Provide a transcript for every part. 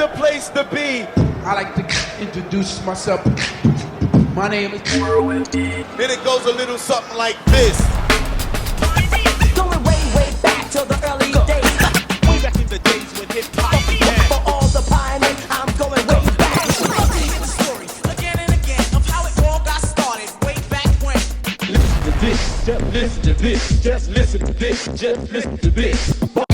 the place to be. I like to introduce myself. My name is Then it goes a little something like this. Going way back to the early days. Way back in the days when hip-hop began. For all the pioneers, I'm going way back. Hear the story again and again of how it all got started way back when. Listen to this, just listen to this, just listen to this, just listen to this. Hello.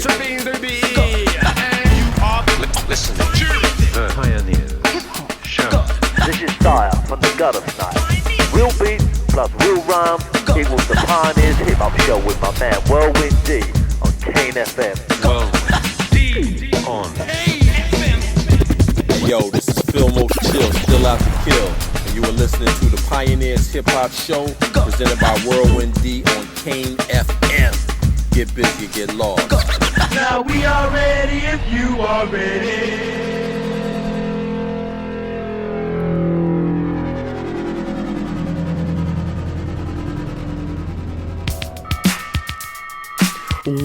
Sabine the Bee. And you are listening to the Pioneers Show. This is Sire from the gutter style. Real beats plus real rhyme equals the Pioneers Hip Hop Show with my man Whirlwind D on Cain FM. Whirlwind D on KFM. Yo, this is Phil Most Chill, still out to kill. And you are listening to the Pioneers Hip Hop Show, presented by Whirlwind D on Cain FM. Get busy, get lost. Now we are ready if you are ready.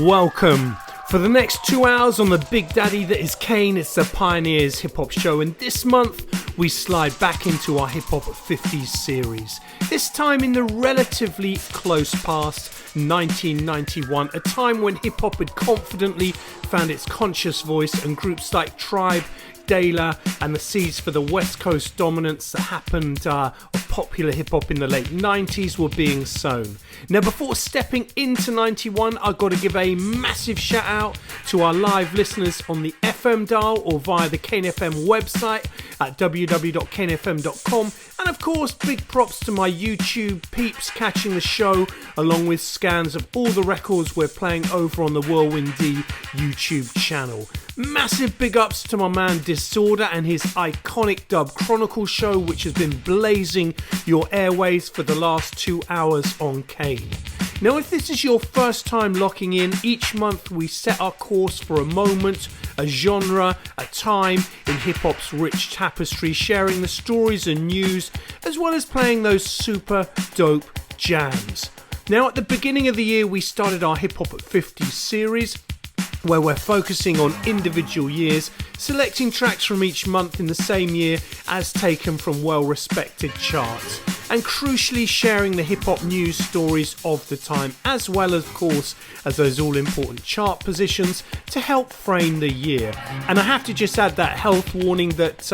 Welcome. For the next 2 hours on the Big Daddy that is Cain, it's the Pioneers Hip Hop Show, and this month we slide back into our Hip Hop 50s series. This time in the relatively close past, 1991, a time when hip hop had confidently found its conscious voice, and groups like Tribe, De La, and the seeds for the West Coast dominance that happened of popular hip hop in the late 90s were being sown. Now, before stepping into 91, I've got to give a massive shout out to our live listeners on the FM dial or via the Cain FM website at www.cainfm.com, and of course big props to my YouTube peeps catching the show, along with scans of all the records we're playing over on the Whirlwind D YouTube channel. Massive big ups to my man Disorder and his iconic Dub Chronicle show, which has been blazing your airways for the last 2 hours on Cain. Now, if this is your first time locking in, each month we set our course for a moment, a genre, a time in hip-hop's rich tapestry, sharing the stories and news, as well as playing those super dope jams. Now, at the beginning of the year, we started our Hip Hop at 50 series, where we're focusing on individual years, selecting tracks from each month in the same year as taken from well-respected charts, and crucially sharing the hip-hop news stories of the time, as well, of course, as those all-important chart positions to help frame the year. And I have to just add that health warning that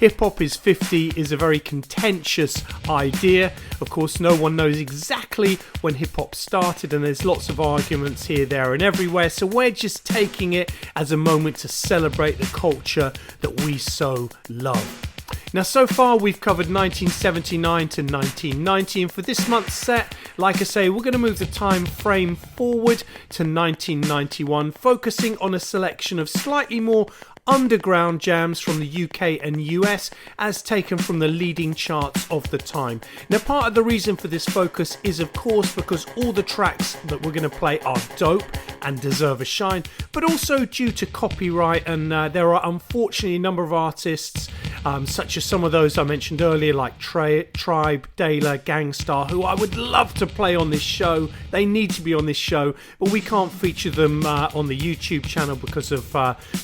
hip-hop is 50 is a very contentious idea. Of course, no one knows exactly when hip-hop started, and there's lots of arguments here, there and everywhere, so we're just taking it as a moment to celebrate the culture that we so love. Now, so far we've covered 1979 to 1990, and for this month's set, like I say, we're going to move the time frame forward to 1991, focusing on a selection of slightly more underground jams from the UK and US as taken from the leading charts of the time. Now, part of the reason for this focus is, of course, because all the tracks that we're going to play are dope and deserve a shine, but also due to copyright, and there are unfortunately a number of artists such as some of those I mentioned earlier, like Tribe, De La, Gangstar, who I would love to play on this show. They need to be on this show, but we can't feature them on the YouTube channel because of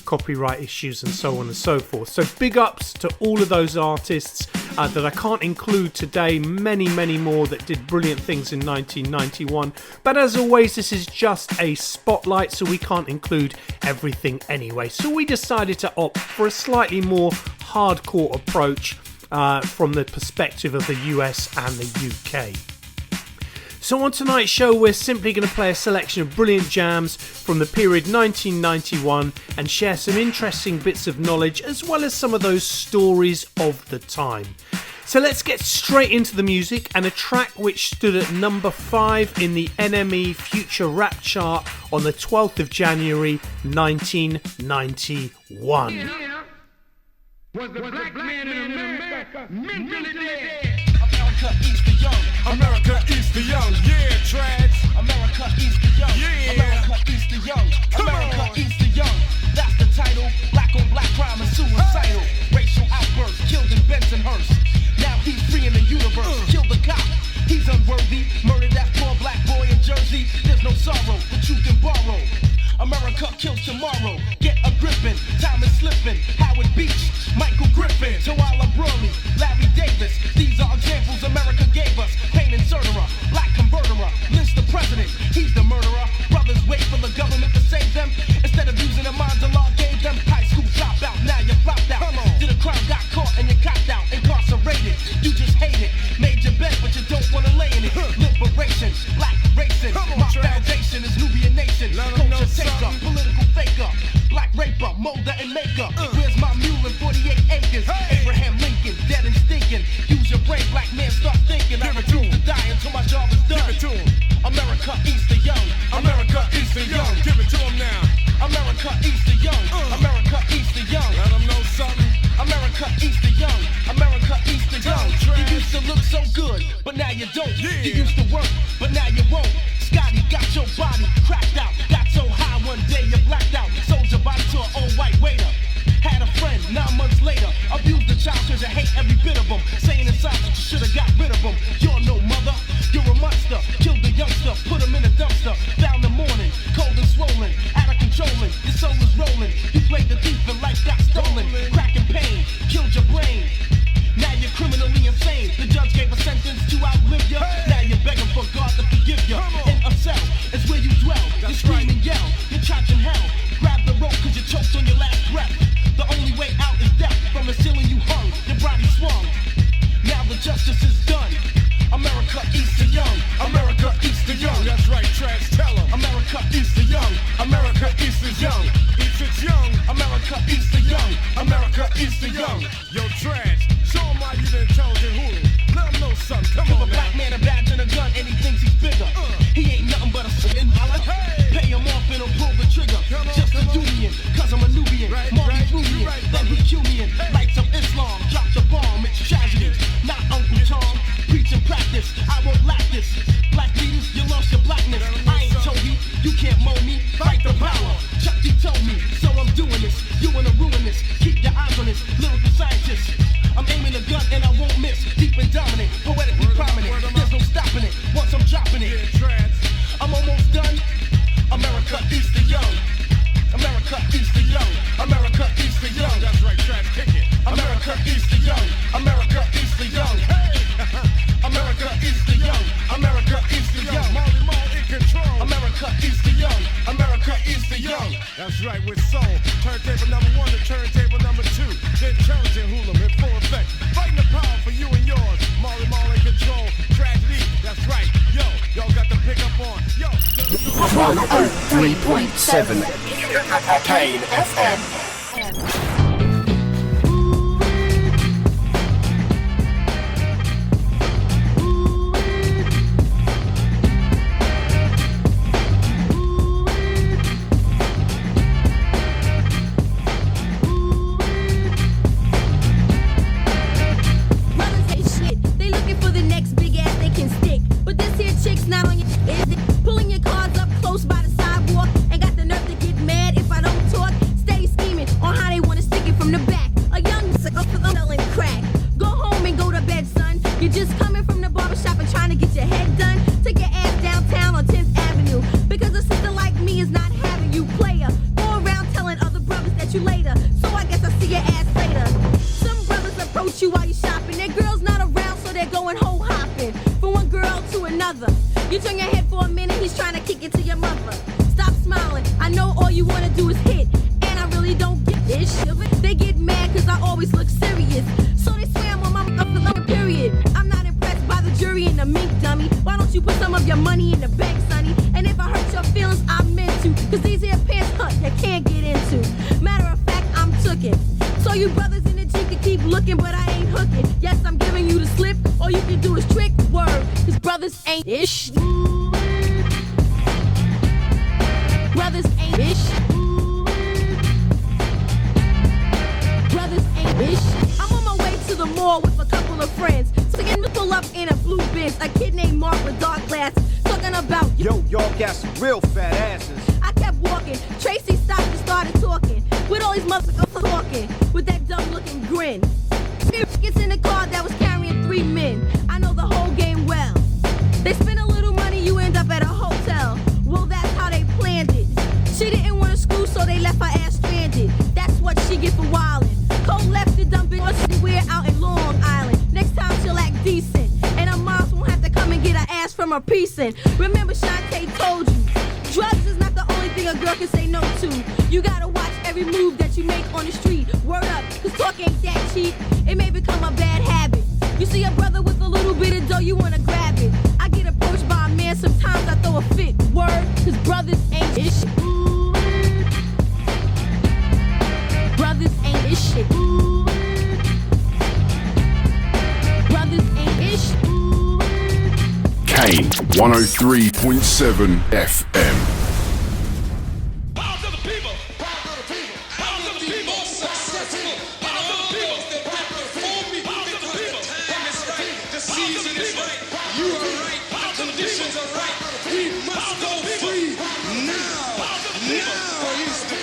copyright issues and so on and so forth. So big ups to all of those artists that I can't include today, many more that did brilliant things in 1991, but as always, this is just a spotlight, so we can't include everything anyway. So we decided to opt for a slightly more hardcore approach from the perspective of the US and the UK. So on tonight's show, we're simply going to play a selection of brilliant jams from the period 1991 and share some interesting bits of knowledge as well as some of those stories of the time. So let's get straight into the music, and a track which stood at number 5 in the NME Future Rap Chart on the 12th of January 1991. Yeah. Was the black man in America mentally dead? America eats the young. America eats the young. Yeah, trads. America eats the young. Yeah. America eats the young. Come America on. eats the young. That's the title. Black on black crime and suicidal. Racial outburst killed in Bensonhurst. Now he's free in the universe. Kill the cop. He's unworthy. Murdered that poor black See, there's no sorrow that you can borrow. America kills tomorrow. Get a grippin', time is slipping. Howard Beach, Michael Griffin, Tawala Brawley, Larry Davis. These are examples America gave us. Pain inserterer, black converterer, Lynch the president, he's the murderer. Brothers wait for the government to save them. Instead of using the minds the law gave them. High school dropout, now you're flopped out. Did a crime, got caught and you copped out. Incarcerated, you just hate it. Made your bed but you don't wanna lay in it. Liberation, black racing. My foundation is Nubian nation. Culture taker, political faker, black raper, molder and maker. Where's my mule in 48 acres? Abraham Lincoln, dead and stinking. Use your brain, black man, start thinking. I refuse to die until my job is done. Give it to him. America eats the young. America eats the young. Give it to him now. America eats the young. America eats the young. Let them know something. America eats the young. America eats the young. You used to look so good, but now you don't. You used to work, but now you won't. Scotty got your body cracked out. Got so high one day you blacked out. Sold your body to an old white waiter. Had a friend 9 months later. Abused the child cause you hate every bit of them. Saying inside that you should've got rid of them. You're no mother, you're a monster. Killed the youngster, put him in a dumpster. Found the morning, cold and swollen. Out of controlling, your soul is rolling. You played the thief and life got stolen. Cracking pain, killed your brain. Now you're criminally insane. The judge gave a sentence to outlive you. Now you're begging for God to forgive you. In a cell, it's where you dwell. You scream and yell, you're trapped in hell. Grab the rope cause you choked on your last breath. The only way out is death. From the ceiling you hung, your body swung. Now the justice is done. America eats the young. America eats the young. That's right, Trash, tell them. America eats the young. America eats the young. Eats its young. America eats the young. America eats the young. Yo, Trash, show them why you the intelligent hooligan. Let them know something. Come on, a black man a badge and a gun and he thinks he's bigger. He ain't nothing but a s***in dollar. Pay him off and he'll pull the trigger. Just a Nubian, cause I'm a Nubian. Marley Nubian, then he Cuban. Lights of Islam, drop the bomb, it's tragedy. Not Uncle Tom, preach and practice. I won't lack this. Black leaders, you lost your blackness. I ain't Toby, you can't mow me. Fight the power, Chucky told me. So I'm doing this, you wanna ruin this. Keep your eyes on this, lyrical scientist. I'm aiming a gun and I won't miss. Deep and dominant, poetically prominent. There's no stopping it, once I'm dropping it. I'm almost done. America eats the young. America eats the young. America eats the young. That's right, Trash, kick it. America eats the young. America eats the young. Hey! America eats the young. America eats the young. Marley in control. America eats the young. America eats the young. That's right, with soul. Turntable number 1 to turntable number 2. Then Trojan Hula in full effect. Fighting the power for you and yours. Marley in control. Tragedy, that's right. Yo, y'all got to pick up on. Yo. 103.7 Cain FM. They spend a little money, you end up at a hotel. from a precinct. Remember Shanté told you, drugs is not the only thing a girl can say no to. You gotta watch every move that you make on the street. Word up, cause talk ain't that cheap. It may become a bad habit. You see a brother with a little bit of dough, you wanna grab it. I get approached by a man, sometimes I throw a fit. Word, cause brothers ain't his shit. Brothers ain't his shit. Brothers ain't his shit. Kane 103.7 FM.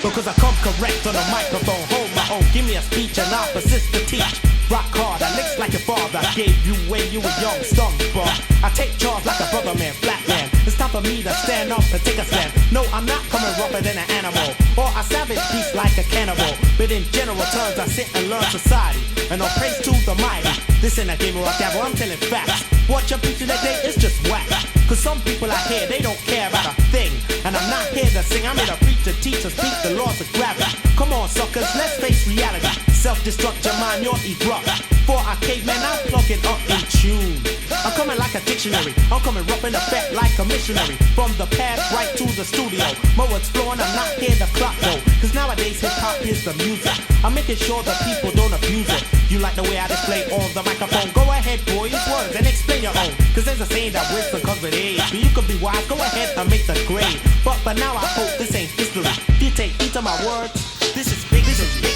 Because I come correct on the microphone, hold my own, give me a speech and I'll persist to teach. Rock hard, I licks like your father gave you when you were young, stung, bro. I take charge like a brother man, black man. It's time for me to stand up and take a stand. No, I'm not coming rougher than an animal or a savage beast like a cannibal. But in general terms, I sit and learn society and I'll praise to the mighty. This ain't a game of rock dabble, I'm telling facts. What you're preaching today is just whack. Cause some people out here, they don't care about a thing. And I'm not here to sing, I'm here to preach, to teach, to speak the laws of gravity. Come on, suckers, let's face reality. Self-destruct your mind, you'll erupt. For a caveman, I'm plugging up in tune. I'm coming like a dictionary, I'm coming rough in effect like a missionary. From the past right to the studio. My words flowing, I'm not here to clock though. Cause nowadays hip-hop is the music. I'm making sure that people don't abuse it. You like the way I display on the microphone? Go ahead, boy, use words and explain your own. Cause there's a saying that wisdom comes with age. But you could be wise, go ahead and make the grade. But for now I hope this ain't history. If you take heed to my words, this is big, this is big.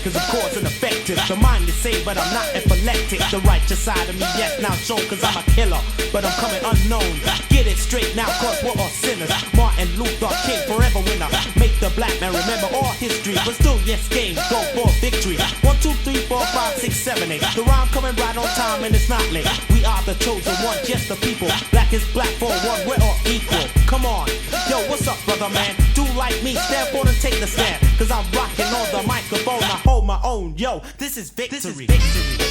Cause of course and effective. The mind is saved but I'm not epileptic. The righteous side of me yes now shown cause I'm a killer. But I'm coming unknown. Get it straight now cause we're all sinners. Martin Luther King forever winner. Make the black man remember all history. But still yes game go for victory. 1, 2, 3, 4, 5, 6, 7, 8. The rhyme coming right on time and it's not late. We are the chosen one, just the people. Black is black for one, we're all equal. Come on, yo what's up brother man? Do like me, stand forward and take the stand. Cause I'm rocking on the microphone, I hold my own. Yo, this is victory. This is victory.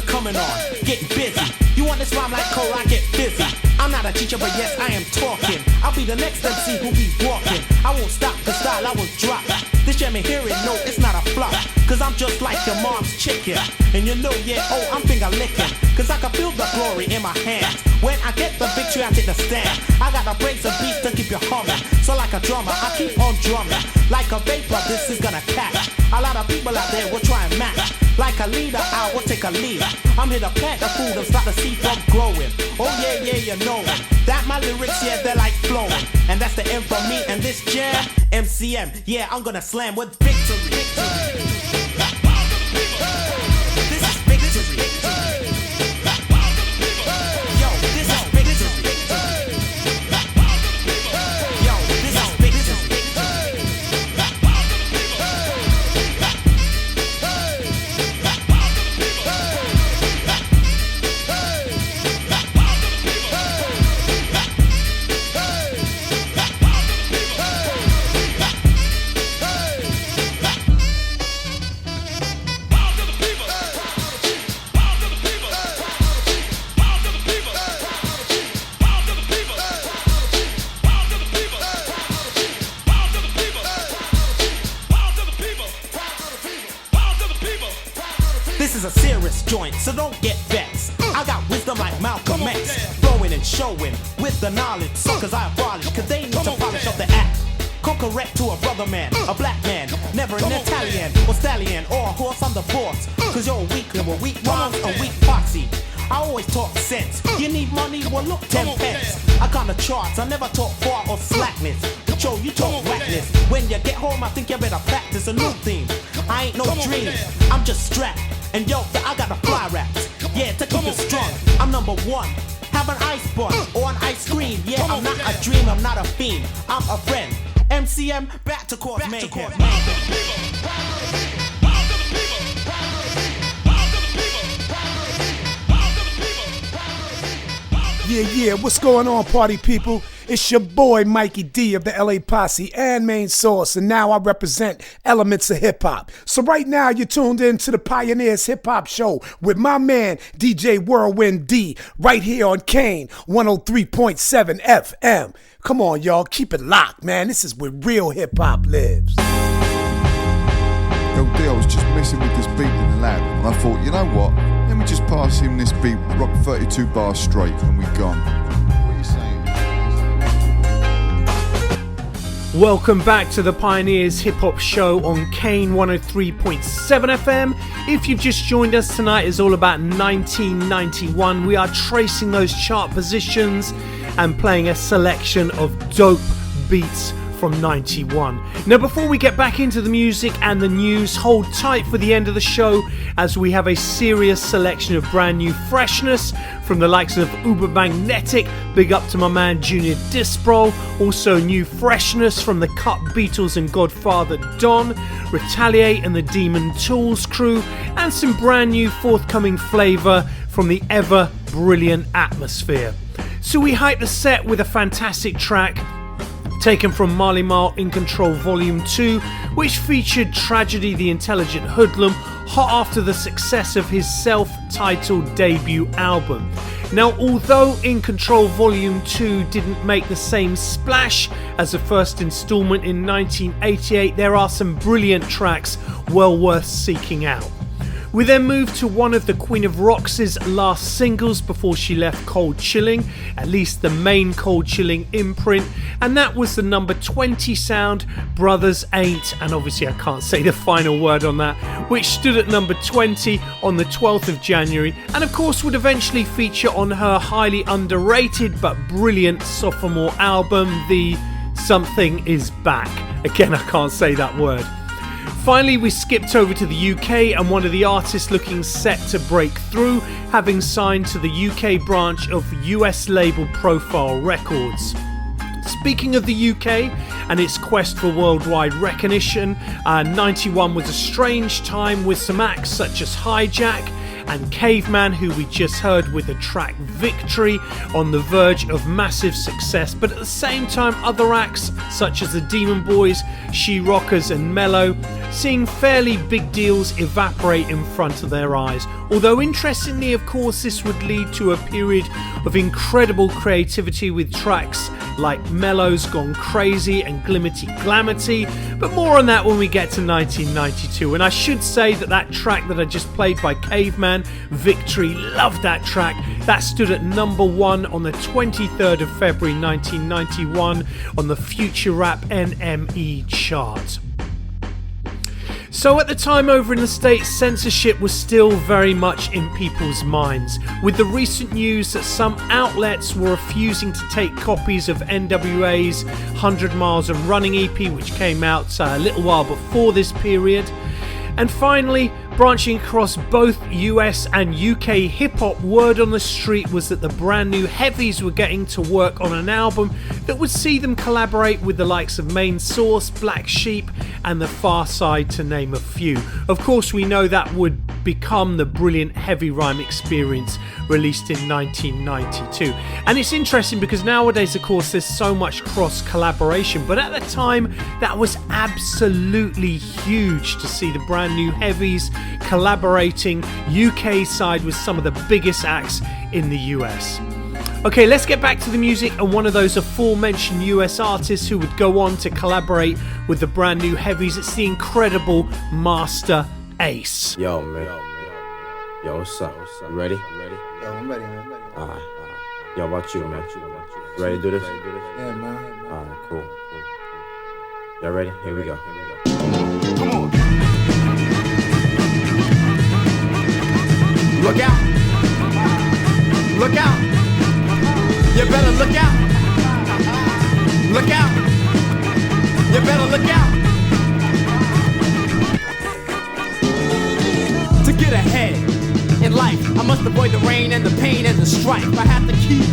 Coming on, getting busy. You want this rhyme like cold, I get busy. I'm not a teacher, but yes, I am talking. I'll be the next MC who be walking. I won't stop the style, I will drop. This jam and hear it, no, it's not a flop. Cause I'm just like your mom's chicken. And you know, yeah, oh, I'm finger licking. Cause I can feel the glory in my hands. When I get the victory, I take the stand. I gotta break the beat to keep you humming. So like a drummer, I keep on drumming. Like a vapor, this is gonna catch. A lot of people out there will try and match. Like a leader, I will take a lead. I'm here to plant the food and start the seed from growing. Oh yeah, yeah, you know it. That my lyrics, yeah, they're like flowing. And that's the M for me and this jam, MCM. Yeah, I'm gonna slam with victory. Victory. This is victory. Yo, this is victory. Yo, this is victory. Joint, so don't get vexed. I got wisdom like Malcolm X, flowing and showing with the knowledge. Suckers I abolish, cause they need to polish up the act. Come correct to a brother man, a black man, never an Italian or stallion or a horse on the force. Cause you're a weakling with weak rhymes and weak posse. I always always talk sense. You need money? Well, look, 10 pence. I got the charts, I never talk far or slackness. Joe, you talk whackness. When you get home, I think you better practice a new theme. I ain't no dream, I'm just strapped. And yo, I got the fly raps. Yeah, to keep it strong, I'm number one. Have an ice bun or an ice cream. Yeah, I'm not a dream, I'm not a fiend. I'm a friend. MCM, back to cause mayhem. Yeah, what's going on, party people? It's your boy Mikey D of the LA Posse and Main Source, and now I represent elements of hip-hop. So right now you're tuned in to the Pioneers Hip-Hop Show with my man DJ Whirlwind D right here on Kane 103.7 FM. Come on, y'all, keep it locked, man. This is where real hip-hop lives. Yo, D, I was just messing with this beat in the lab, and I thought, you know what? Let me just pass him this beat, rock 32 bars straight, and we're gone. What are you saying? Welcome back to the Pioneers Hip Hop Show on Kane 103.7 FM. If you've just joined us, tonight is all about 1991. We are tracing those chart positions and playing a selection of dope beats from 91. Now, before we get back into the music and the news, hold tight for the end of the show as we have a serious selection of brand new freshness from the likes of Uber Magnetic, big up to my man Junior Dispro, also new freshness from the Cut Beatles and Godfather Don, Retaliate and the Demon Tools crew, and some brand new forthcoming flavour from the ever brilliant Atmosphere. So we hype the set with a fantastic track taken from Marley In Control Volume 2, which featured Tragedy the Intelligent Hoodlum, hot after the success of his self-titled debut album. Now, although In Control Volume 2 didn't make the same splash as the first instalment in 1988, there are some brilliant tracks well worth seeking out. We then moved to one of the Queen of Rox's last singles before she left Cold Chilling, at least the main Cold Chilling imprint, and that was the number 20 sound, Brothers Aint, and obviously I can't say the final word on that, which stood at number 20 on the 12th of January, and of course would eventually feature on her highly underrated but brilliant sophomore album, the Something Is Back. Again, I can't say that word. Finally, we skipped over to the UK and one of the artists looking set to break through, having signed to the UK branch of US label Profile Records. Speaking of the UK and its quest for worldwide recognition, 91 was a strange time with some acts such as Hijack and Caveman, who we just heard with the track Victory, on the verge of massive success, but at the same time other acts such as the Demon Boys, She Rockers and Mellow seeing fairly big deals evaporate in front of their eyes. Although interestingly, of course, this would lead to a period of incredible creativity with tracks like Mellow's Gone Crazy and Glimity Glamity, but more on that when we get to 1992. And I should say that that track that I just played by Caveman, Victory, loved that track. That stood at number 1 on the 23rd of February 1991 on the Future Rap NME chart. So at the time over in the States, censorship was still very much in people's minds, with the recent news that some outlets were refusing to take copies of NWA's 100 Miles and Running EP, which came out a little while before this period. And finally, branching across both US and UK hip-hop, word on the street was that the brand new Heavies were getting to work on an album that would see them collaborate with the likes of Main Source, Black Sheep and The Far Side, to name a few. Of course, we know that would become the brilliant Heavy Rhyme Experience, released in 1992. And it's interesting because nowadays, of course, there's so much cross-collaboration, but at the time, that was absolutely huge to see the brand new Heavies collaborating UK side with some of the biggest acts in the US. Okay, let's get back to the music and one of those aforementioned US artists who would go on to collaborate with the brand new Heavies. It's the incredible Master Ace. Yo, man. Yo, what's up? You ready? Yo, I'm ready, man. Alright. Yo, how about you, man? Ready to do this? Yeah, man. Alright, cool. Y'all ready? Here we go. Come on. Look out. Look out. You better look out. Look out. You better look out. To get ahead in life, I must avoid the rain and the pain and the strife. I have to keep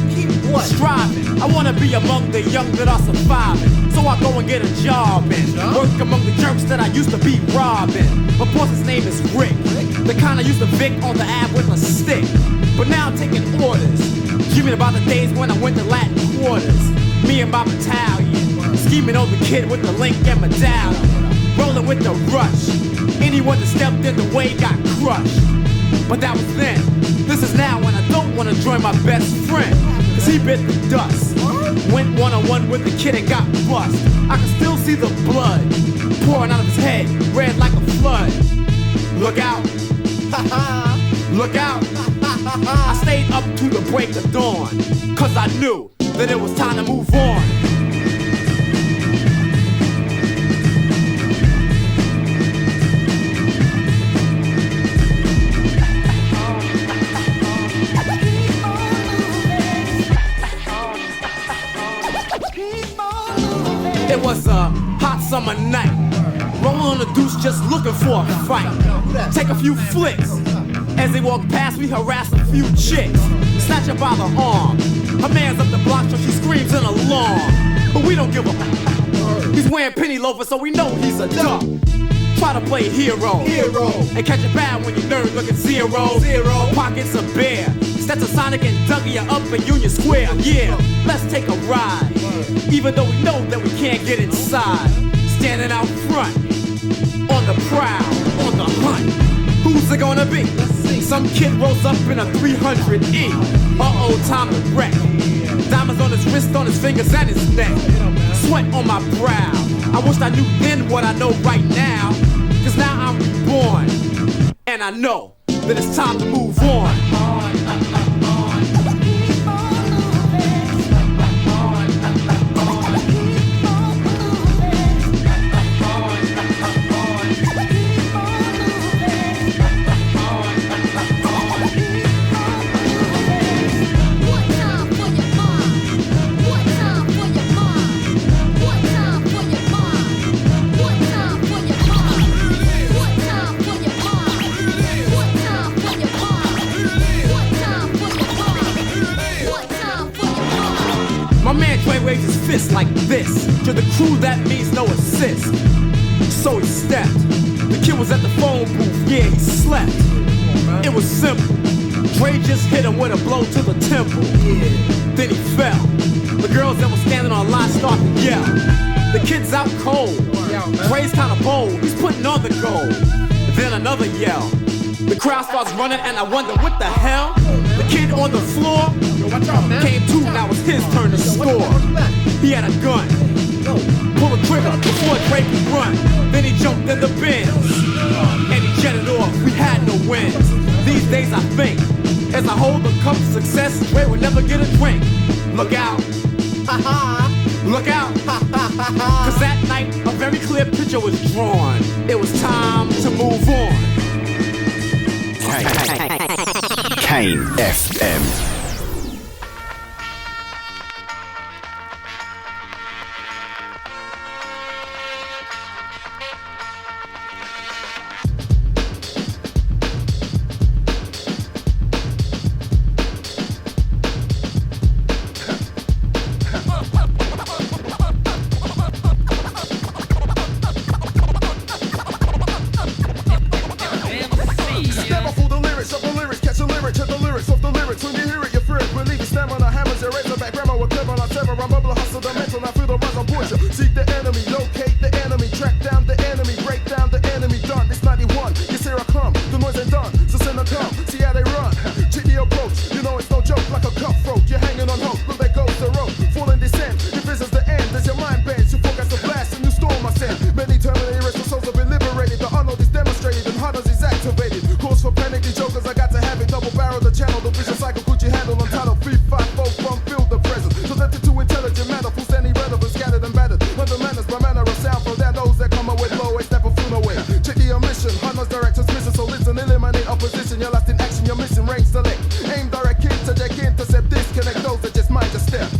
what? Striving. I wanna be among the young that are surviving. So I go and get a job and work among the jerks that I used to be robbing. My boss's name is Rick, the kind I used to Vic on the ab with a stick. But now I'm taking orders, dreaming about the days when I went to Latin quarters. Me and my battalion, scheming on the kid with the link and medallion. Rolling with the rush, anyone that stepped in the way got crushed. But that was then, this is now when I don't wanna join my best friend. Cause he bit the dust, went one-on-one with the kid and got bust. I can still see the blood pouring out of his head, red like a flood. Look out, look out. I stayed up to the break of dawn, cause I knew that it was time to move on. It was a hot summer night, rolling on the deuce just looking for a fight. Take a few flicks, as they walk past we harass a few chicks. Snatch her by the arm, her man's up the block so she screams in alarm. But we don't give a he's wearing penny loafers so we know he's a duck. Try to play hero, and catch it bad when your nerd looking zero. Pockets are bare, Stetson Sonic and Dougie are up in Union Square. Yeah, let's take a ride, even though we know that we can't get inside. Standing out front, on the prowl, on the hunt. Who's it gonna be? Some kid rolls up in a 300E. Uh-oh, time to wreck. Diamonds on his wrist, on his fingers, and his neck. Sweat on my brow. I wish I knew then what I know right now. Cause now I'm reborn, and I know that it's time to move on. Waves his fist like this. To the crew that means no assist. So he stepped. The kid was at the phone booth, yeah he slept. It was simple. Dre just hit him with a blow to the temple. Then he fell. The girls that were standing on line started to yell. The kid's out cold. Dre's kinda bold, he's putting on the gold. Then another yell. The crowd starts running and I wonder what the hell. The kid on the floor came to, now it's his turn to score. He had a gun, pull a trigger before Dre could run. Then he jumped in the bins, and he jetted off, we had no wins. These days I think, as I hold the cup of success, Dre will never get a drink. Look out, look out, cause that night a very clear picture was drawn. It was time to move on. Kane FM. Hardnoise director's mission, so listen, eliminate opposition. You're lost in action, you're missing range select. Aim direct Check intercept, disconnect those that just mind a step.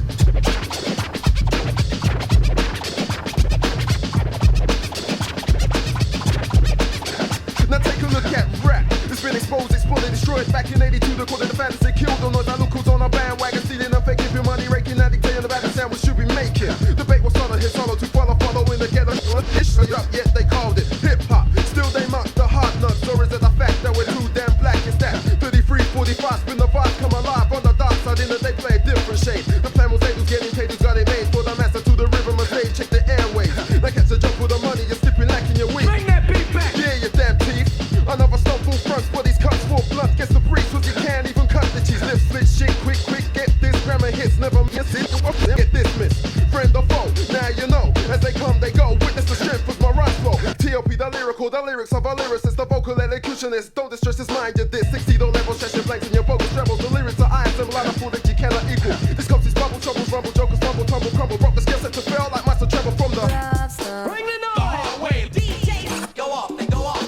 Now take a look at rap. It's been exposed, exploded, destroyed. Back in 82, the quarter the fantasy killed. Don't know that locals on a bandwagon, stealing and faking, your money raking, now dictating about the sound we should be making. Debate was sort of his solo to follow in the ghetto. Ish up, yet they called it hip hop. Still they mock the Hardnoise, or is it the fact that we're too damn black? Is that 33, 45, spin the vibe, come alive on the dark side. In the day play a different shade. The plan was able getting paid, who's got it made for the master to the rhythm and stage. Check the airways. Now catch a joke for the money, you're slipping like in your week. Bring that beat back. Yeah, you damn thief. Another stone full fronts, but these cuts full blunt. Guess the breeze, cause you can't even cut the cheese. Lift, split, shit, quick, get this grammar hits, never miss it. Get this miss, friend or foe, now you know. As they come, they go, witness the strength was my rhyme flow. T.O.P. the lyrical, the lyrics of a lyricist, the vocal elocutionist. Don't distress his mind, you're this 60 don't level, stretch your blanks in your vocal trebles. The lyrics are iron, symbol out of food that you cannot equal. This comes, these bubble, troubles, rumble, jokers, fumble, tumble, crumble. Rock the skill set to fail like Master Trevor from the bring it on! The hard way. DJs go off, they go off.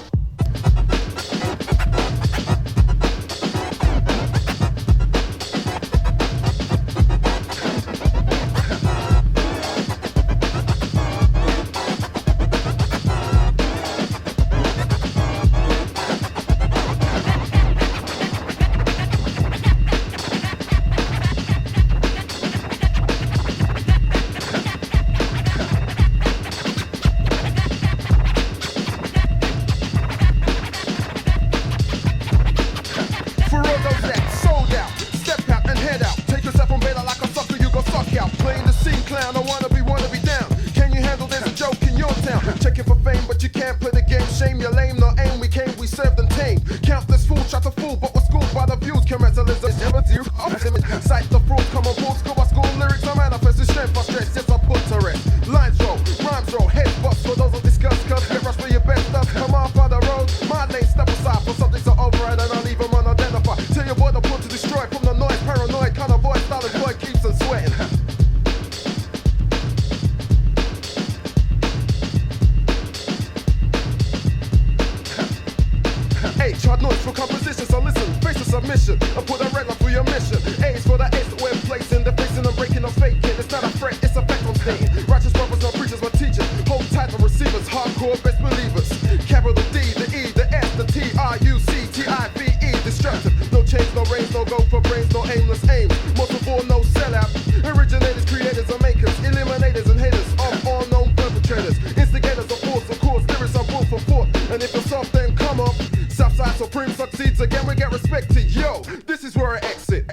Hardnoise for composition, so listen, face the submission. I put a red line for your mission. A's for the ace, we're placing the facing and breaking or faking. It's not a threat, it's a fact I'm stating. Righteous brothers, no preachers, but teachers. Hold tight, the receivers, hardcore best believers. Capital D, the E, the S, the T, R-U-C-T-I-V-E, destructive. No change, no range, no go for brains, no aimless aims. Most of all, no sellout. Originators, creators, and makers, eliminators and haters of all known perpetrators. Instigators of force, of course, lyrics are built for fort. And if it's soft, then come up. Southside Supreme succeeds again, we get respect to yo. This is where I exit.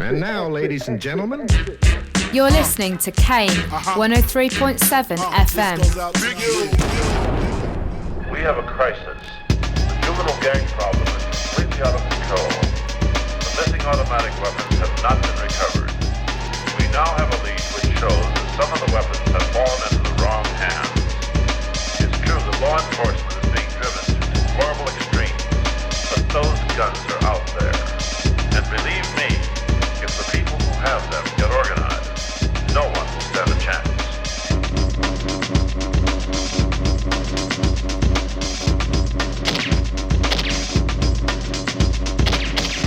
And now, ladies and gentlemen, you're listening to Kane 103.7 FM. We have a crisis. The juvenile gang problem is completely out of control. The missing automatic weapons have not been recovered. We now have a lead which shows that some of the weapons have fallen into the wrong hands. It's true that law enforcement is being driven to deplorable extremes, but those guns are out there. And believe me, if the people who have them get organized, no one will stand a chance.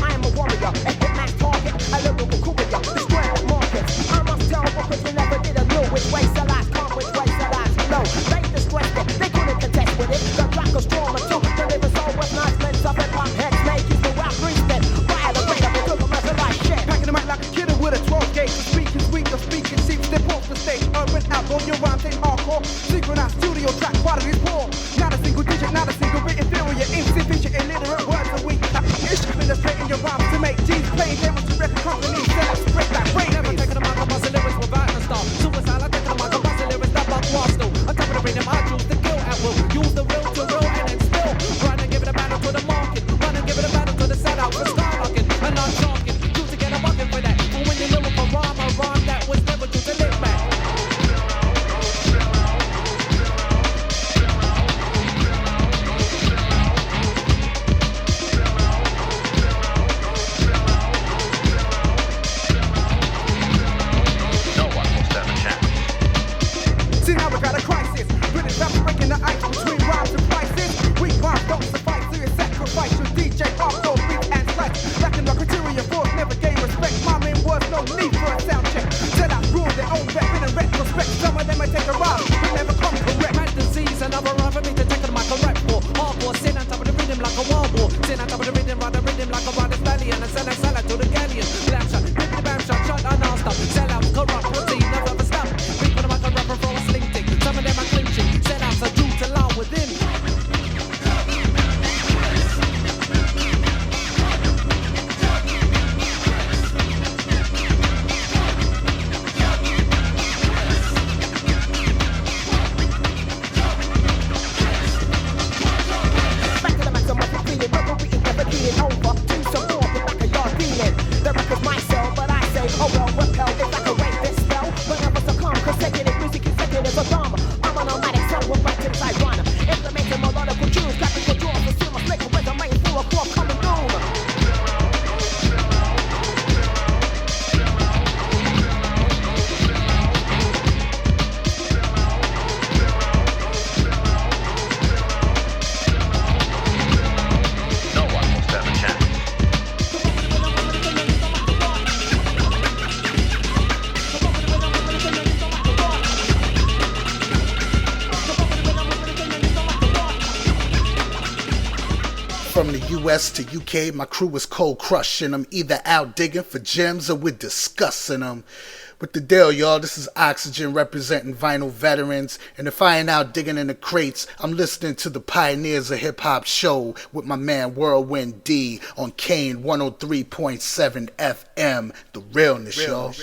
I am a warrior, a hitman's target, a lyrical courier, destroying the markets. I must tell because we never did a know which way the lies come, which way the lies flow. They destroyed it, they couldn't contest with it. The track was strong too, the lyrics all was nice, men of hip-hop heads, make use the rhythm like a war war. Sing on top of the rhythm, ride the rhythm like a rider's stallion. And sell to the galleon. Blam shot, rip the bam shot, shot and non-stop. Sell out, corrupt, routine, never ever stop. People them like a rapper for a sling tick. Some of them are clinching. Sell out, so due to law within. From the US to UK, my crew was cold crushing them, either out digging for gems or we're discussing them. With the deal, y'all, this is Oxygen representing vinyl veterans, and if I ain't out digging in the crates, I'm listening to the Pioneers of Hip Hop show with my man Whirlwind D on Kane 103.7 FM, the realness, y'all.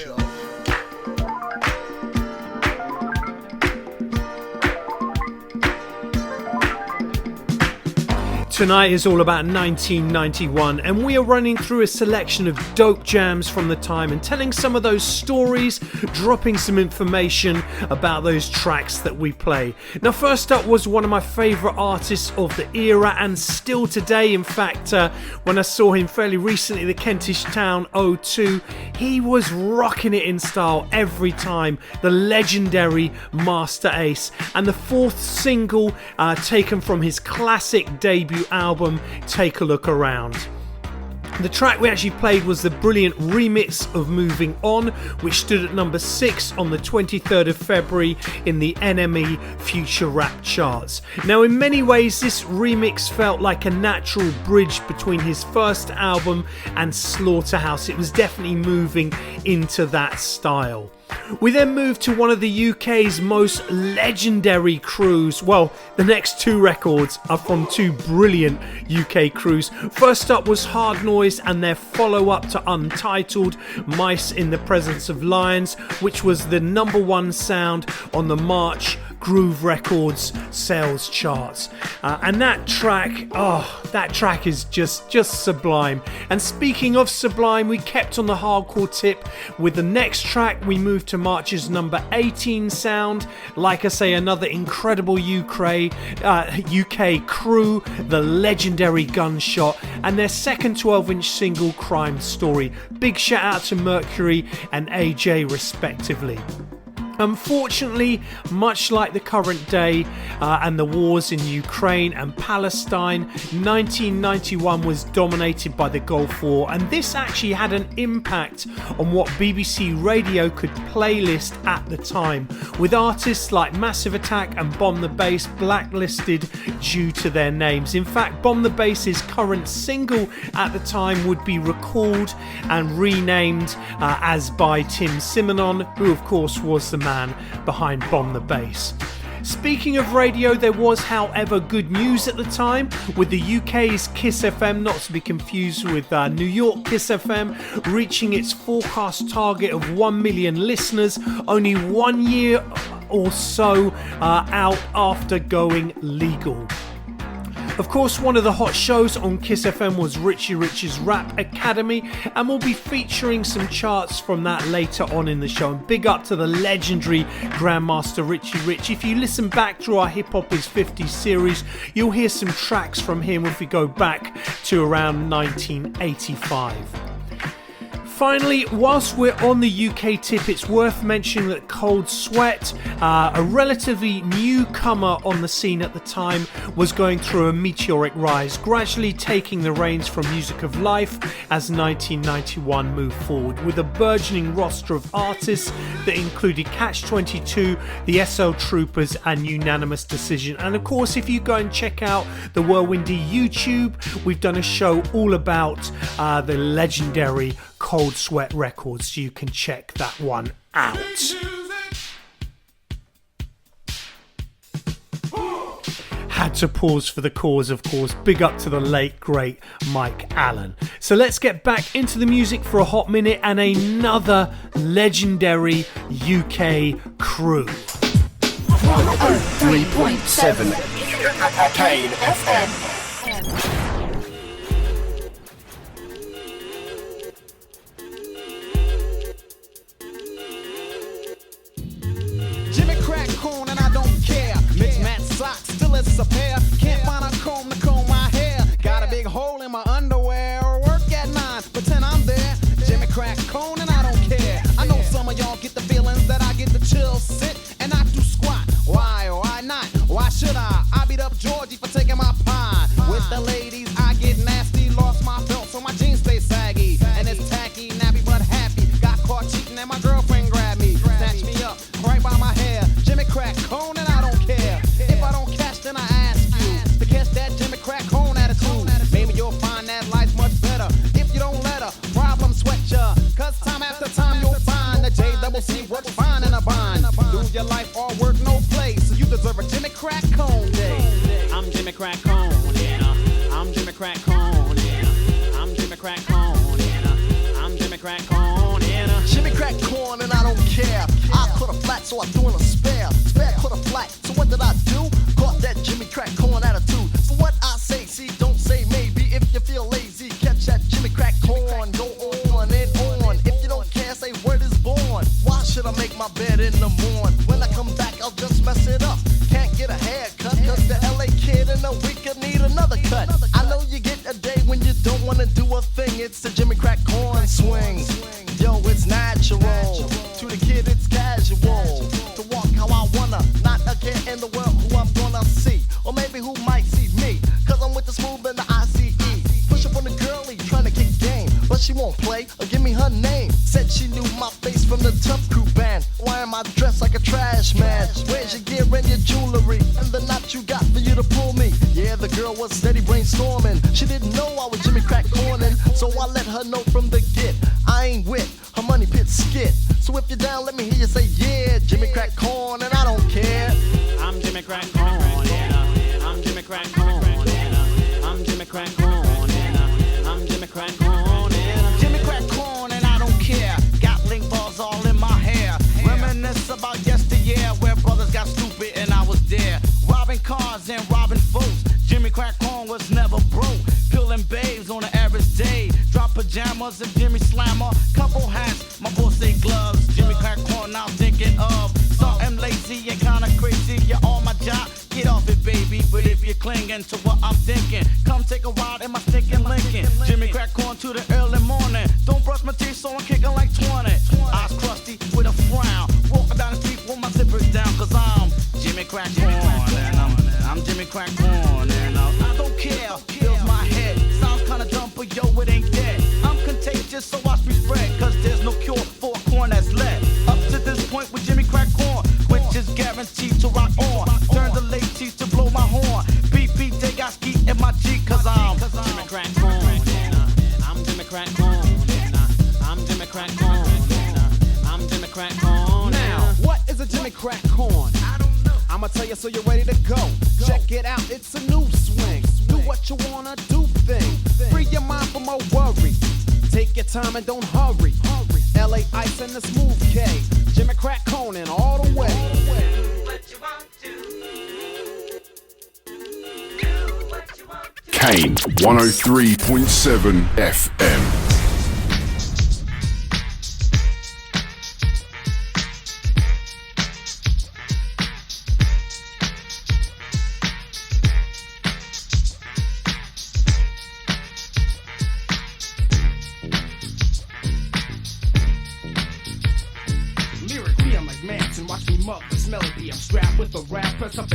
Tonight is all about 1991, and we are running through a selection of dope jams from the time and telling some of those stories, dropping some information about those tracks that we play. Now, first up was one of my favourite artists of the era, and still today. In fact, when I saw him fairly recently, the Kentish Town 02, he was rocking it in style every time. The legendary Master Ace, and the fourth single taken from his classic debut album, Take a Look Around. The track we actually played was the brilliant remix of Moving On, which stood at number 6 on the 23rd of February in the NME Future Rap charts. Now, in many ways, this remix felt like a natural bridge between his first album and Slaughterhouse. It was definitely moving into that style. We then moved to one of the UK's most legendary crews. Well, the next two records are from two brilliant UK crews. First up was Hardnoise and their follow-up to Untitled, Mice in the Presence of Lions, which was the number one sound on the March Groove Records sales charts. And that track is just sublime. And speaking of sublime, we kept on the hardcore tip with the next track. We moved to March's number 18 sound. Like I say, another incredible UK crew, the legendary Gunshot, and their second 12-inch single, Crime Story. Big shout out to Mercury and AJ respectively. Unfortunately, much like the current day and the wars in Ukraine and Palestine, 1991 was dominated by the Gulf War, and this actually had an impact on what BBC Radio could playlist at the time, with artists like Massive Attack and Bomb the Bass blacklisted due to their names. In fact, Bomb the Bass's current single at the time would be recalled and renamed as by Tim Simonon, who of course was the man behind Bomb the Bass. Speaking of radio, there was, however, good news at the time, with the UK's Kiss FM, not to be confused with New York Kiss FM, reaching its forecast target of 1 million listeners only 1 year or so out after going legal. Of course, one of the hot shows on Kiss FM was Richie Rich's Rap Academy, and we'll be featuring some charts from that later on in the show. And big up to the legendary Grandmaster Richie Rich. If you listen back through our Hip Hop is 50 series, you'll hear some tracks from him if we go back to around 1985. Finally, whilst we're on the UK tip, it's worth mentioning that Cold Sweat, a relatively newcomer on the scene at the time, was going through a meteoric rise, gradually taking the reins from Music of Life as 1991 moved forward, with a burgeoning roster of artists that included Catch-22, the SL Troopers and Unanimous Decision. And of course, if you go and check out the Whirlwindy YouTube, we've done a show all about the legendary Cold Sweat records, so you can check that one out. Had to pause for the cause, of course. Big up to the late great Mike Allen. So let's get back into the music for a hot minute and another legendary UK crew. 103.7 Cain FM. Jimmy crack corn and I don't care. Mix match socks, still it's a pair. Can't find a comb to comb my hair. Got a big hole in my underwear. Work at 9, pretend I'm there. Jimmy crack corn and I don't care. I know some of y'all get the feelings that I get the chills. Sit and I do squat. Why or why not? Why should I? I beat up Georgie for taking my pie. With the ladies I get nasty. Lost my belt so my jeans stay saggy. And it's tacky, nappy but happy. Got caught cheating and my girlfriend grabbed me. Snatched me up right by my hair. Jimmy crack cone and I don't care. If I don't catch then I ask you to catch that Jimmy crack cone attitude. Maybe you'll find that life much better if you don't let a problem sweat ya. Cause time after time you'll find the JCC what's fine in a bind. Do your life all work no play, so you deserve a Jimmy crack cone day. I'm Jimmy crack cone, yeah. I'm Jimmy crack cone, yeah. I'm Jimmy crack cone, yeah. I'm Jimmy crack cone, yeah. Jimmy crack corn and I don't care. I put a flat so I threw in a spare. Spare put a flat, so what did I do? Caught that Jimmy crack corn attitude. For what I say, see, don't say maybe. If you feel lazy, catch that Jimmy crack corn. Go on and on. If you don't care, say word is born. Why should I make my bed in the morning? When I come back, I'll just mess it up. Can't get a haircut, cause the LA kid in a week could need another cut. I know you get a day when you don't wanna do a thing. It's the Jimmy crack corn swing. Yo, it's natural. To the kid, it's casual. To walk how I wanna, not a care in the world who I'm gonna see. Or maybe who might see me, cause I'm with the smooth and the ICE. Push up on the girlie, trying to kick game, but she won't play or give me her name. Said she knew my face from the Tuff crew band. Why am I dressed like a trash man? Where's your gear and your jewelry? And the knot you got for you to pull me? Yeah, the girl was steady brainstorming. She didn't know I was Jimmy crack cornin', so I let her know from the get. I ain't with her money pit skit. So if you're down, let me hear you say yeah. Jimmy crack corn and I don't care. I'm Jimmy crack corn, yeah. I'm Jimmy crack corn, yeah. I'm Jimmy crack corn, yeah. I'm Jimmy crack corn, yeah. Jimmy crack corn and I don't care. Got link balls all in my hair. Reminisce about yesteryear where brothers got stupid and I was there. Robbing cars and robbing folks. Jimmy crack corn was never broke. Peeling babes on an average day. Drop pajamas and Jimmy Slammer. Couple hats, my boy say gloves. Jimmy crack corn now thinking of something lazy and kinda crazy. You're on my job, get off it baby. But if you're clinging to what I'm thinking, come take a ride in my stinking Lincoln. Jimmy crack corn to the early morning. Don't brush my teeth so I'm kicking like 20. Eyes crusty with a frown. Walking down the street with my zippers down. Cause I'm Jimmy crack corn and I'm Jimmy crack corn and I don't care. Fills my head. Sounds kinda dumb but yo it ain't dead. I'm contagious so watch me spread. Cause there's no cure for a corn that's lead. Up to this point with Jimmy crack corn, which is guaranteed to rock on. Turn the late teeth to blow my horn. BP they got ski in my G cause I'm Jimmy crack corn and I'm Jimmy crack corn and I'm Jimmy crack corn and I'm Jimmy crack corn. Now, what is a Jimmy crack corn? I'ma tell you so you're ready to go. Check it out, it's a new swing. Do what you wanna do thing. Free your mind from a worry. Take your time and don't hurry. LA Ice and the Smooth K. Jimmy crack Conan all the way. What you want to. Cain 103.7 FM.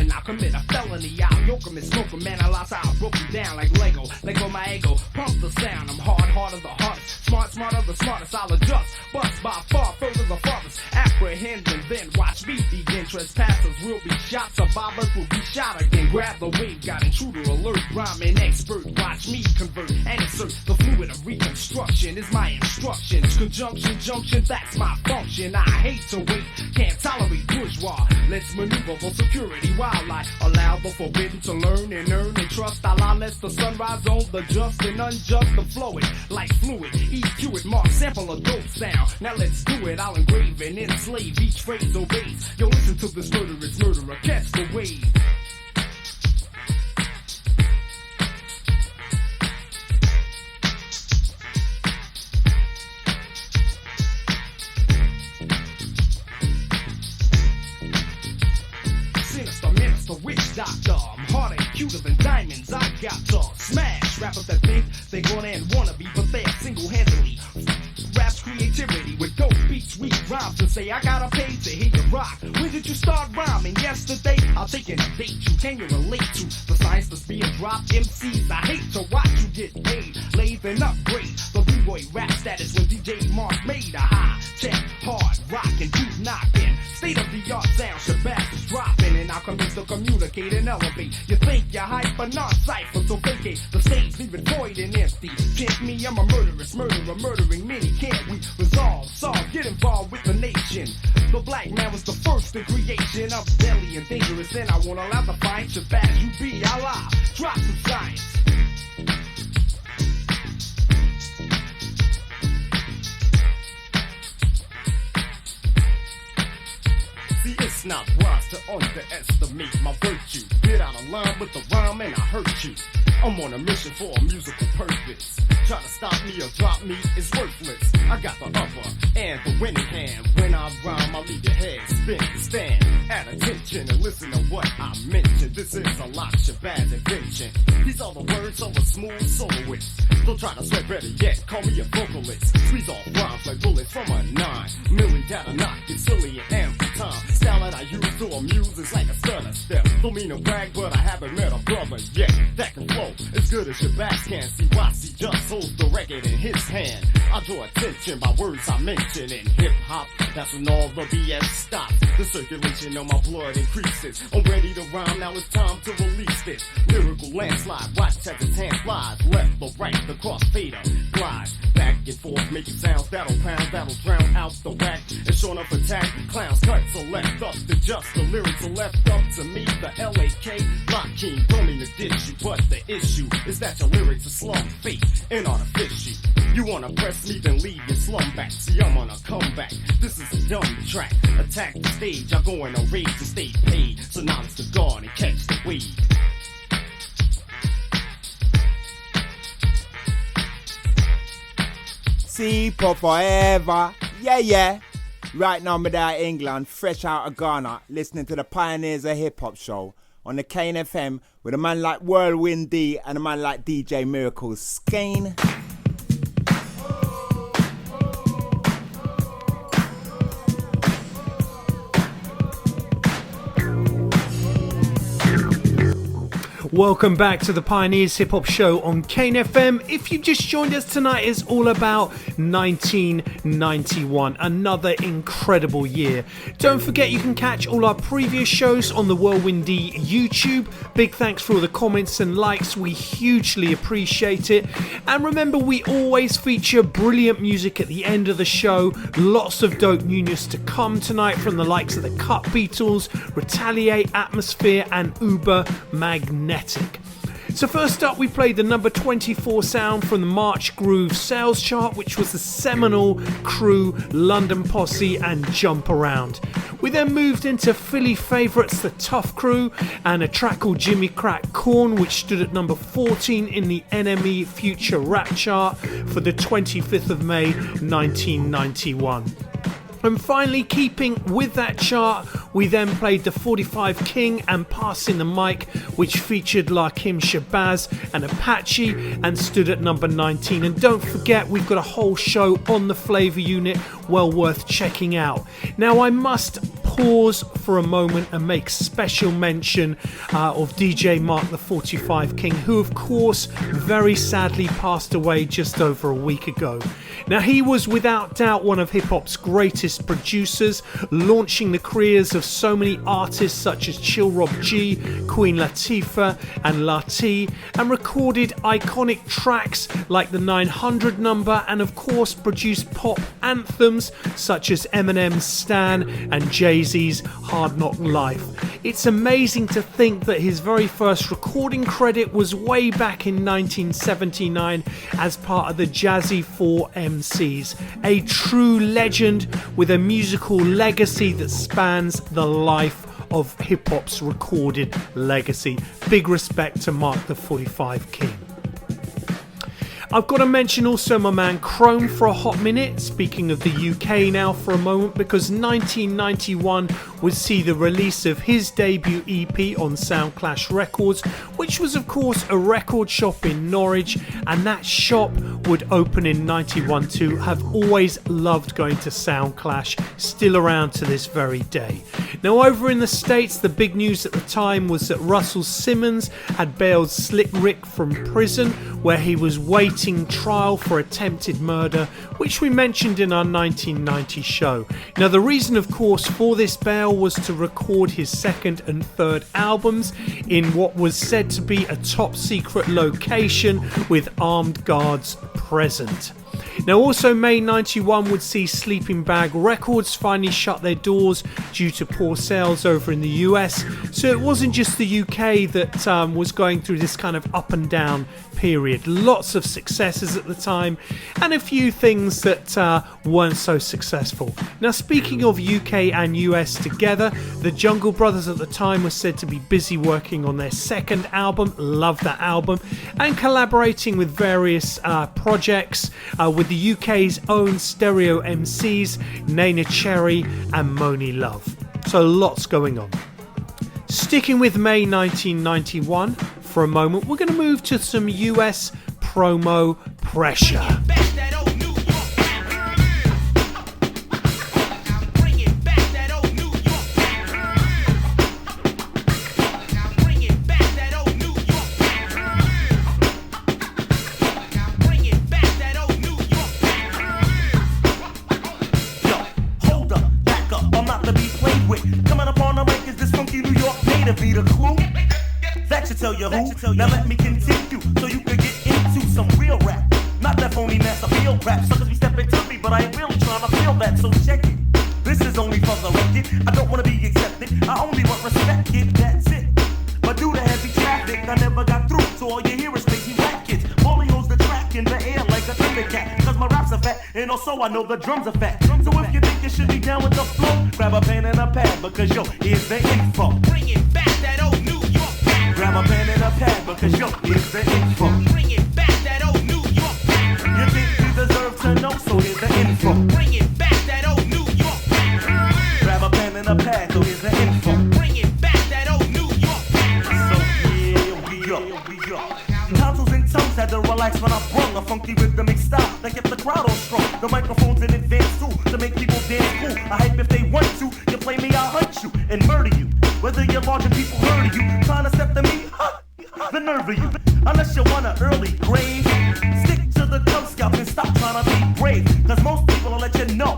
and I'll commit a felony. I'll yoke 'em and smoke 'em, man, I lost how I broke 'em down like Lego. Let go my ego, pump the sound. I'm hard of the hardest, smarter the smartest. I'll adjust, bust by far, further the farthest. Apprehend and then watch me begin. Trespassers will be shot, survivors will be shot again. Grab the wave, got intruder alert, rhyming expert. Watch me convert and insert the fluid of reconstruction is my instructions. Conjunction, junction, that's my function. I hate to wait, can't tolerate bourgeois. Let's maneuver for security while I allow the forbidden to learn and earn and trust. I'll let the sunrise on the just and unjust to flow it like fluid. EQ it, mark, sample a dope sound. Now let's do it, I'll engrave and enslave. Each phrase obeys. Yo, listen to this murderous murderer, catch the wave. Sinister witch doctor, I'm harder and cuter than diamonds. I got to smash rappers that think they gonna and wanna be, but they're single-handedly raps creativity with dope beats, we rhymes and say I got a page to hear you rock. When did you start rhyming? Yesterday. I'll take and date you. Can you relate to the science that's being dropped? MCs, I hate to watch you get paid. Lathe and upgrade the B-boy rap status when DJ Marl made a high tech hard rock and deep knocking. State of the art sound, Shabazz is dropping, and I'll commence to communicate and elevate. You think you're hype, but not cipher, so vacate the stage, leave it void and empty. Can't me, I'm a murderous murderer, murdering many. Can't we resolve, solve, get involved with the nation? The black man was the first in creation of deadly and dangerous, and I won't allow the fight. Shabazz, you be Allah, drop some science. It's not wise to underestimate my virtue. Get out of line with the rhyme and I hurt you. I'm on a mission for a musical purpose. Try to stop me or drop me is worthless. I got the upper and the winning hand. When I rhyme, I leave your head spin. Stand at attention and listen to what I mention. This is a lot Shabazz invention. These are the words of a smooth soloist. Don't try to sweat, better yet, call me a vocalist. Squeeze off rhymes like bullets from a 9 milli data knock it silly and ample time. Style that I use to amuse is like a stutter step. Don't mean to brag, but I haven't met a brother yet that can flow as good as Shabazz can. See why he just holds the record in his hand. I draw attention by words I mention in hip-hop. That's when all the BS stops. The circulation of my blood increases. I'm ready to rhyme, now it's time to release this lyrical landslide. Watch as his hand flies left or right, the crossfader glides back and forth, making sounds that'll pound, that'll drown out the whack. And short enough attack, clowns cuts are left up to just the lyrics are left up to me. The LAK Lock King, don't mean to dish you, but the issue is that your lyrics are slum fake and artificial. You wanna press me, then leave your slum back. See, I'm on a comeback. This is a dumb track. Attack the stage, I go in a rage to stay paid. So now it's the guard and catch the wave. See, for forever. Yeah. Right now, I'm out of England, fresh out of Ghana, listening to the Pioneers of Hip Hop show on the Kane FM with a man like Whirlwind D and a man like DJ Miracle Skane. Welcome back to the Pioneers Hip Hop Show on Kane FM. If you just joined us tonight, it's all about 1991, another incredible year. Don't forget you can catch all our previous shows on the Whirlwind D YouTube. Big thanks for all the comments and likes, we hugely appreciate it. And remember, we always feature brilliant music at the end of the show. Lots of dope newness to come tonight from the likes of the Cut Beatles, Retaliate, Atmosphere and Uber Magnetic. So first up, we played the number 24 sound from the March Groove Sales Chart, which was the seminal Crew, London Posse and Jump Around. We then moved into Philly favourites, the Tuff Crew, and a track called Jimmy Crack Corn, which stood at number 14 in the NME Future Rap Chart for the 25th of May 1991. And finally, keeping with that chart, we then played the 45 King and Passing the Mic, which featured Lakim Shabazz and Apache and stood at number 19. And don't forget, we've got a whole show on the Flavour Unit, well worth checking out. Now, I must pause for a moment and make special mention of DJ Mark the 45 King, who of course very sadly passed away just over a week ago. Now, he was without doubt one of hip-hop's greatest producers, launching the careers of so many artists such as Chill Rob G, Queen Latifah and Lati, and recorded iconic tracks like the 900 number, and of course produced pop anthems such as Eminem's Stan and Jay-Z's Hard Knock Life. It's amazing to think that his very first recording credit was way back in 1979 as part of the Jazzy 4 MCs, a true legend with a musical legacy that spans the life of hip-hop's recorded legacy. Big respect to Mark the 45 King. I've got to mention also my man Chrome for a hot minute, speaking of the UK now for a moment, because 1991 would see the release of his debut EP on Soundclash Records, which was of course a record shop in Norwich, and that shop would open in 91 too. Have always loved going to Soundclash, still around to this very day. Now over in the States, the big news at the time was that Russell Simmons had bailed Slick Rick from prison, where he was waiting trial for attempted murder, which we mentioned in our 1990 show. Now the reason of course for this bail was to record his second and third albums in what was said to be a top secret location with armed guards present. Now also May 91 would see Sleeping Bag Records finally shut their doors due to poor sales over in the US, so it wasn't just the UK that was going through this kind of up and down period. Lots of successes at the time and a few things that weren't so successful. Now speaking of UK and US together, the Jungle Brothers at the time were said to be busy working on their second album, love that album, and collaborating with various projects with the UK's own stereo MCs, Nana Cherry and Moni Love. So lots going on. Sticking with May 1991 for a moment, we're going to move to some US promo pressure. Tell you who. Now let me continue so you can get into some real rap. Not that phony mass appeal rap. Suckers be stepping to me, but I ain't really trying to feel that. So check it. This is only for the record. I don't want to be accepted. I only want respect, kid. That's it. But due to heavy traffic, I never got through. So all you hear is lazy rap kids. Molly holds the track in the air like a thundercat. Cause my raps are fat, and also I know the drums are fat. So if you think you should be down with the flow, grab a pen and a pad, because yo, here's the info. Bring it back, that old New York. Grab a pen and a pad, because yo, here's the info. Bring it back, that old New York. You think you deserve to know, so here's the info. Bring it back, that old New York. Grab a pen and a pad, so here's the info. Bring it back, that old New York. So here we go. Tonsils and tongues had to relax when I brung a funky rhythmic style that kept the crowd on strong. The microphones in advance too, to make people dance cool. I hype if they want to. You play me, I'll hunt you and murder you. Whether you're large and people heard of you, trying to step to me, the nerve of you. Unless you want an early grave, stick to the Cub Scouts and stop trying to be brave. Cause most people will let you know.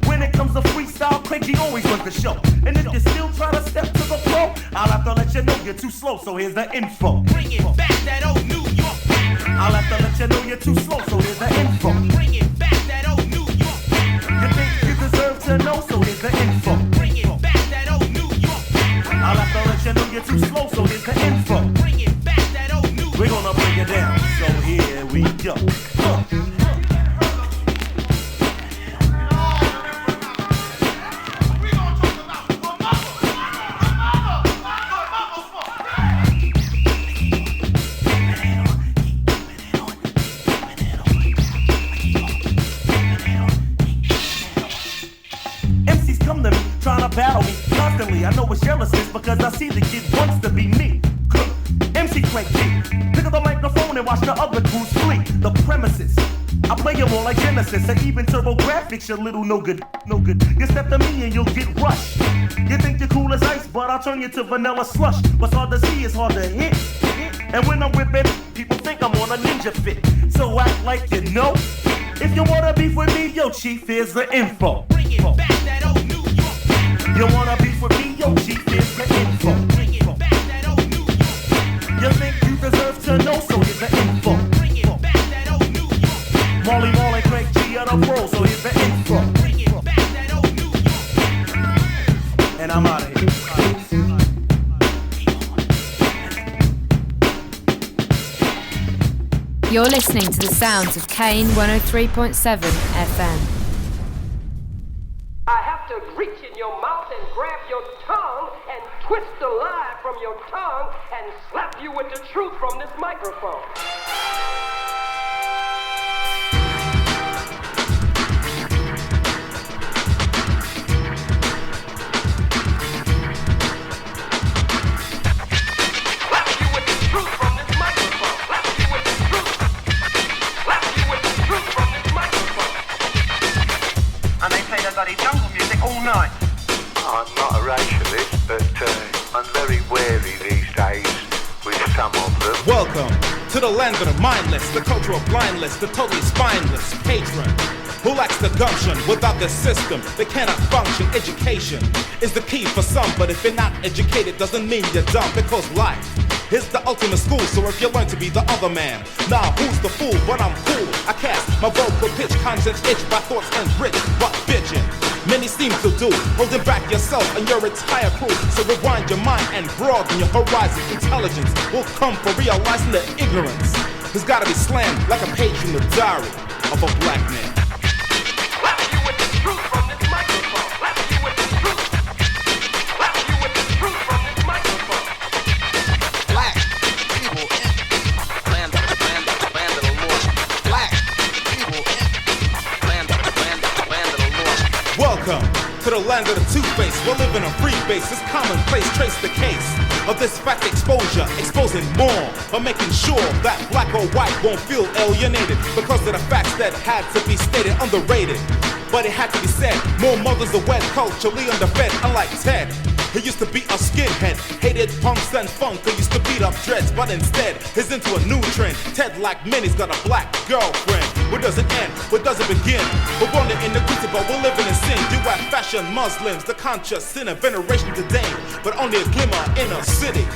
When it comes to freestyle, Cranky always runs the show. And if you still try to step to the flow, I'll have to let you know you're too slow, so here's the info. Bring it back, that old New York. I'll have to let you know you're too slow, so here's the info. Bring it back, that old New York. You think you deserve to know, so here's the info. Bring it back, that old New York. I'll have to let you know you're too slow, so here's the info. Bring it back, that old New York. We're gonna bring it down, so here we go. Battle me constantly. I know it's jealousness because I see the kid wants to be me. MC Crank G. Pick up the microphone and watch the other crews flee. The premises. I play you're more like Genesis or even Turbo Graphics, you little no good. You step to me and you'll get rushed. You think you're cool as ice, but I'll turn you to vanilla slush. What's hard to see is hard to hit. And when I'm whipping, people think I'm on a ninja fit. So act like you know. If you wanna beef with me, yo, chief, here's the info. Bring it back, that old New York. You wanna beef with me, yo, chief, here's the info. Bring it back, that old New York. You think you deserve to know, so here's the info. Bring it back, that old New York. Marley, Marl, and Craig G are the pros, so here's the info. Bring it back, that old New York. And I'm out of here. You're listening to the sounds of Kane 103.7 FM. I have to reach in your mouth and grab your tongue and twist the lie from your tongue and slap you with the truth from this microphone. Jungle music all night. I'm not a racialist, but I'm very wary these days with some of them. Welcome to the land of the mindless, the cultural blindless, the totally spineless patron who lacks the gumption. Without the system, they cannot function. Education is the key for some, but if you're not educated, doesn't mean you're dumb, because life is the ultimate school. So if you learn to be the other man, nah, who's the fool? But I'm cool. I cast my vocal pitch, conscience itch by thoughts enriched, but bitching many seem to do, holding back yourself and your entire crew. So rewind your mind and broaden your horizon. Intelligence will come for realizing that ignorance has gotta be slammed like a page from the diary of a black man. Slap you with the truth from this microphone. Slap you with the truth. Slap you with the truth from this microphone. Black people in land of the lost. Black people in land of the lost. Welcome to the land of the two-face. We're living on free base. It's commonplace. Trace the case of this fact exposure, exposing more, but making sure that black or white won't feel alienated because of the facts that had to be stated. Underrated, but it had to be said. More mothers are wed, culturally underfed. Unlike Ted, he used to be a skinhead, hated punks and funk. He used to beat up dreads, but instead he's into a new trend. Ted, like many's got a black girlfriend. Where does it end? Where does it begin? We're born in the city, but we're living in sin. You have fashion Muslims, the conscious sin of veneration today, but only a glimmer in a city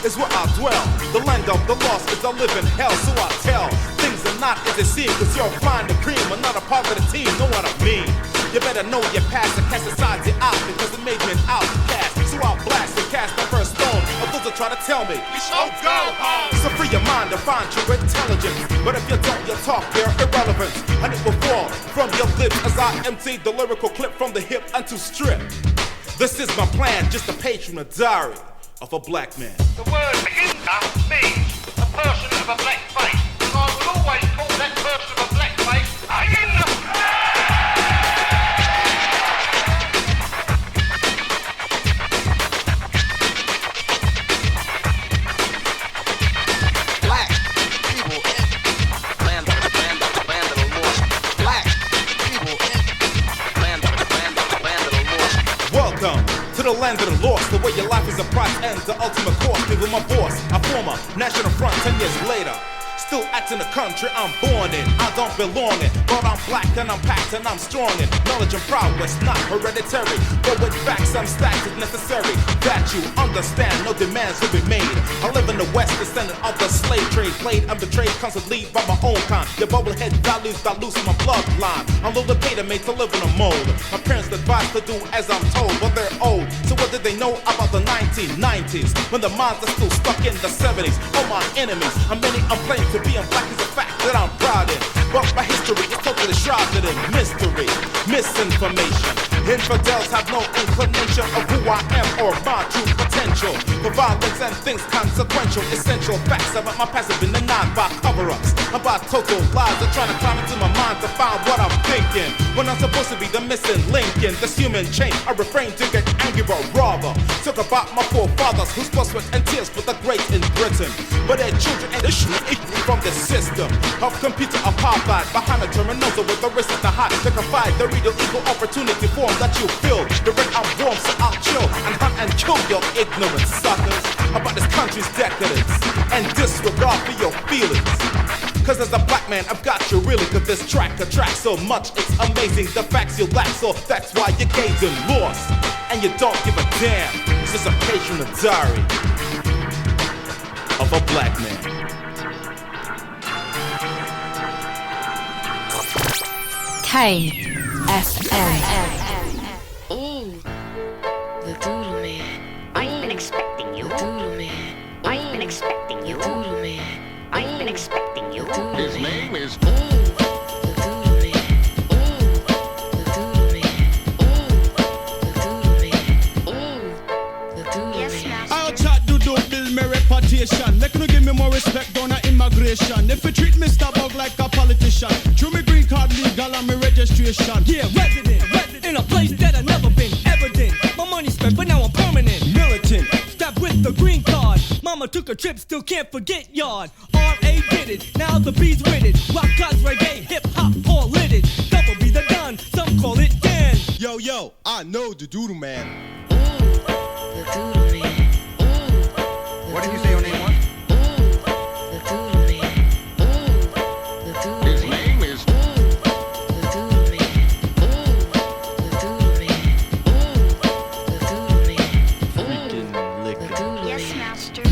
is where I dwell. The land of the lost is a living hell, so I tell things are not as they seem, cause you're flying the cream, but not a part of the team. Know what I mean? You better know your past and cast aside your out, because it made me an outcast. So I'll blast and cast the first stone of those that try to tell me you should go home. So free your mind to find your intelligence, but if you don't, you talk, they're irrelevant. And it will fall from your lips as I empty the lyrical clip from the hip unto strip. This is my plan, just a page from the diary of a black man. The word Hindu means a person of a black face. And I will always call that person of a black face a Hindu. Black people in land of the lost. Black people in land of the lost. Welcome to the land of the lost, the way your life is a price and the ultimate cost. Even my boss, a former national front 10 years later. Still acting the country I'm born in. I don't belong in, but I'm black and I'm packed and I'm strong in knowledge and prowess, not hereditary. But with facts, I'm stacked is necessary. That you understand, no demands will be made. I live in the West, descendant of the slave trade. Played and betrayed constantly by my own kind. Your bubblehead values dilute my bloodline. I'm low the beta made to live in a mold. My parents advised to do as I'm told, but they're old. So what did they know about the 1990s? When the minds are still stuck in the 70s. All my enemies, and many unplaying to being black is a fact that I'm proud in. But my history is totally shrouded in mystery, misinformation, Infidels have no inclination of who I am or my true potential. For violence and things consequential, essential facts about my past have been denied by cover-ups, about total lies. They're trying to climb into my mind to find what I'm thinking, when I'm supposed to be the missing link in this human chain. I refrain to get angry, but rather talk about my forefathers whose blood, sweat, and tears for the great in Britain. But their children and the from the system of computer apartheid behind the terminals with the risk to hide, to confide the real equal opportunity form that you feel. The red I'm warm, so I'll chill and hunt and kill your ignorant suckers about this country's decadence and disregard for your feelings. Cause as a black man, I've got you really, cause this track attracts so much, it's amazing the facts you lack, so that's why you're gazing lost and you don't give a damn. It's just a page from the diary of a black man. Kane FM. Ooh, the Doodle Man. I've been expecting you. The Doodle Man. I've been expecting you. The Doodle Man. I've been expecting you. His name is. They couldn't give me more respect down at immigration. If you treat Mr. Bug like a politician, through me green card legal and me registration. Yeah, resident in a place that I've never been. Evident, my money spent, but now I'm permanent. Militant, strapped with the green card. Mama took a trip, still can't forget yard. R.A. did it, now the B's with it. Rock God's reggae, hip hop, all lit it. Double B the gun, some call it Dan. Yo, I know the Doodle Man. Ooh, the Doodle Man. What did you say your name was? The Doodle Man. The Doodle Man. His name is. The Doodle Man. The Doodle Man. The Doodle Man. Freaking liquor. Yes, master.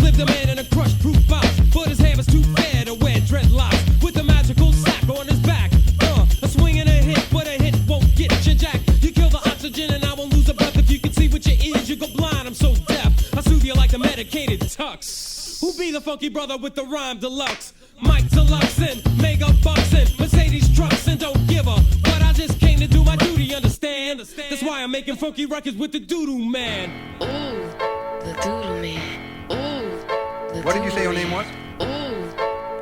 Lived a man in a crush-proof box, but his hair was too fair to wear dreadlocks. With a magical sack on his back, a swing and a hit, but a hit won't get you jack. You kill the oxygen and I won't lose a breath. If you can see with your ears, you go blind. I'm so deaf. I soothe you like a medicated tux. Who be the funky brother with the rhyme deluxe? Mike Deluxe and Mega Bucks and Mercedes trucks and don't give a. But I just came to do my duty, understand? That's why I'm making funky records with the Doodle Man. Ooh, the Doodle Man. What did you say your name was? Ooh,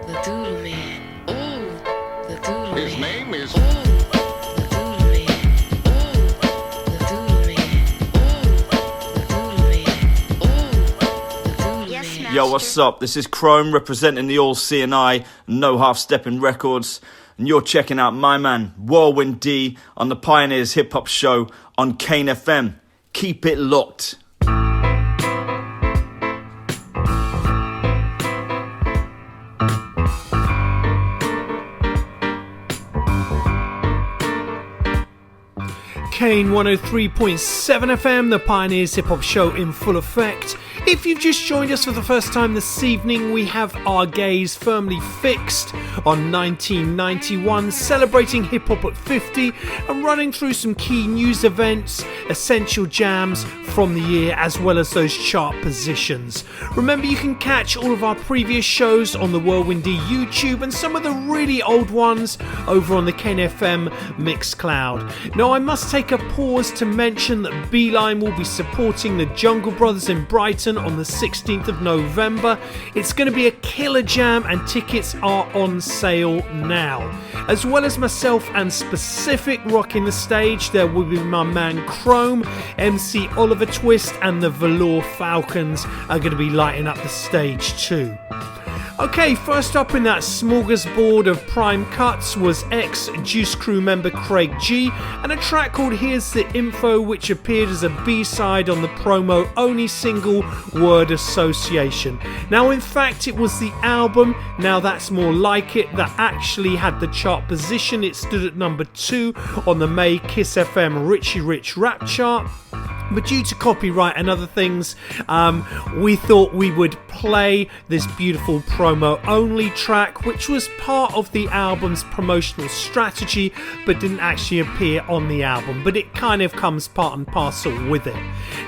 the Doodle Man. Ooh, the Doodle Man. His name is. The Doodle Man. The Doodle Man. The Doodle Man. Yes, master. Yo, what's up? This is Chrome representing the All C&I, No Half Stepping Records, and you're checking out my man Whirlwind D on the Pioneers Hip Hop Show on Kane FM. Keep it locked. Kane 103.7 FM, the Pioneers Hip Hop Show in full effect. If you've just joined us for the first time this evening, we have our gaze firmly fixed on 1991, celebrating hip hop at 50 and running through some key news events, essential jams from the year, as well as those chart positions. Remember, you can catch all of our previous shows on the Whirlwind D YouTube and some of the really old ones over on the Kane FM Mixcloud. Now, I must take a pause to mention that Beeline will be supporting the Jungle Brothers in Brighton on the 16th of November. It's going to be a killer jam and tickets are on sale now. As well as myself and Specific rocking the stage, there will be my man Chrome, MC Oliver Twist and the Velour Falcons are going to be lighting up the stage too. Okay, first up in that smorgasbord of prime cuts was ex-Juice Crew member Craig G and a track called Here's the Info, which appeared as a B-side on the promo-only single Word Association. Now, in fact, it was the album, Now That's More Like It, that actually had the chart position. It stood at number 2 on the May Kiss FM Richie Rich rap chart. But due to copyright and other things, we thought we would play this beautiful promo-only track, which was part of the album's promotional strategy, but didn't actually appear on the album. But it kind of comes part and parcel with it.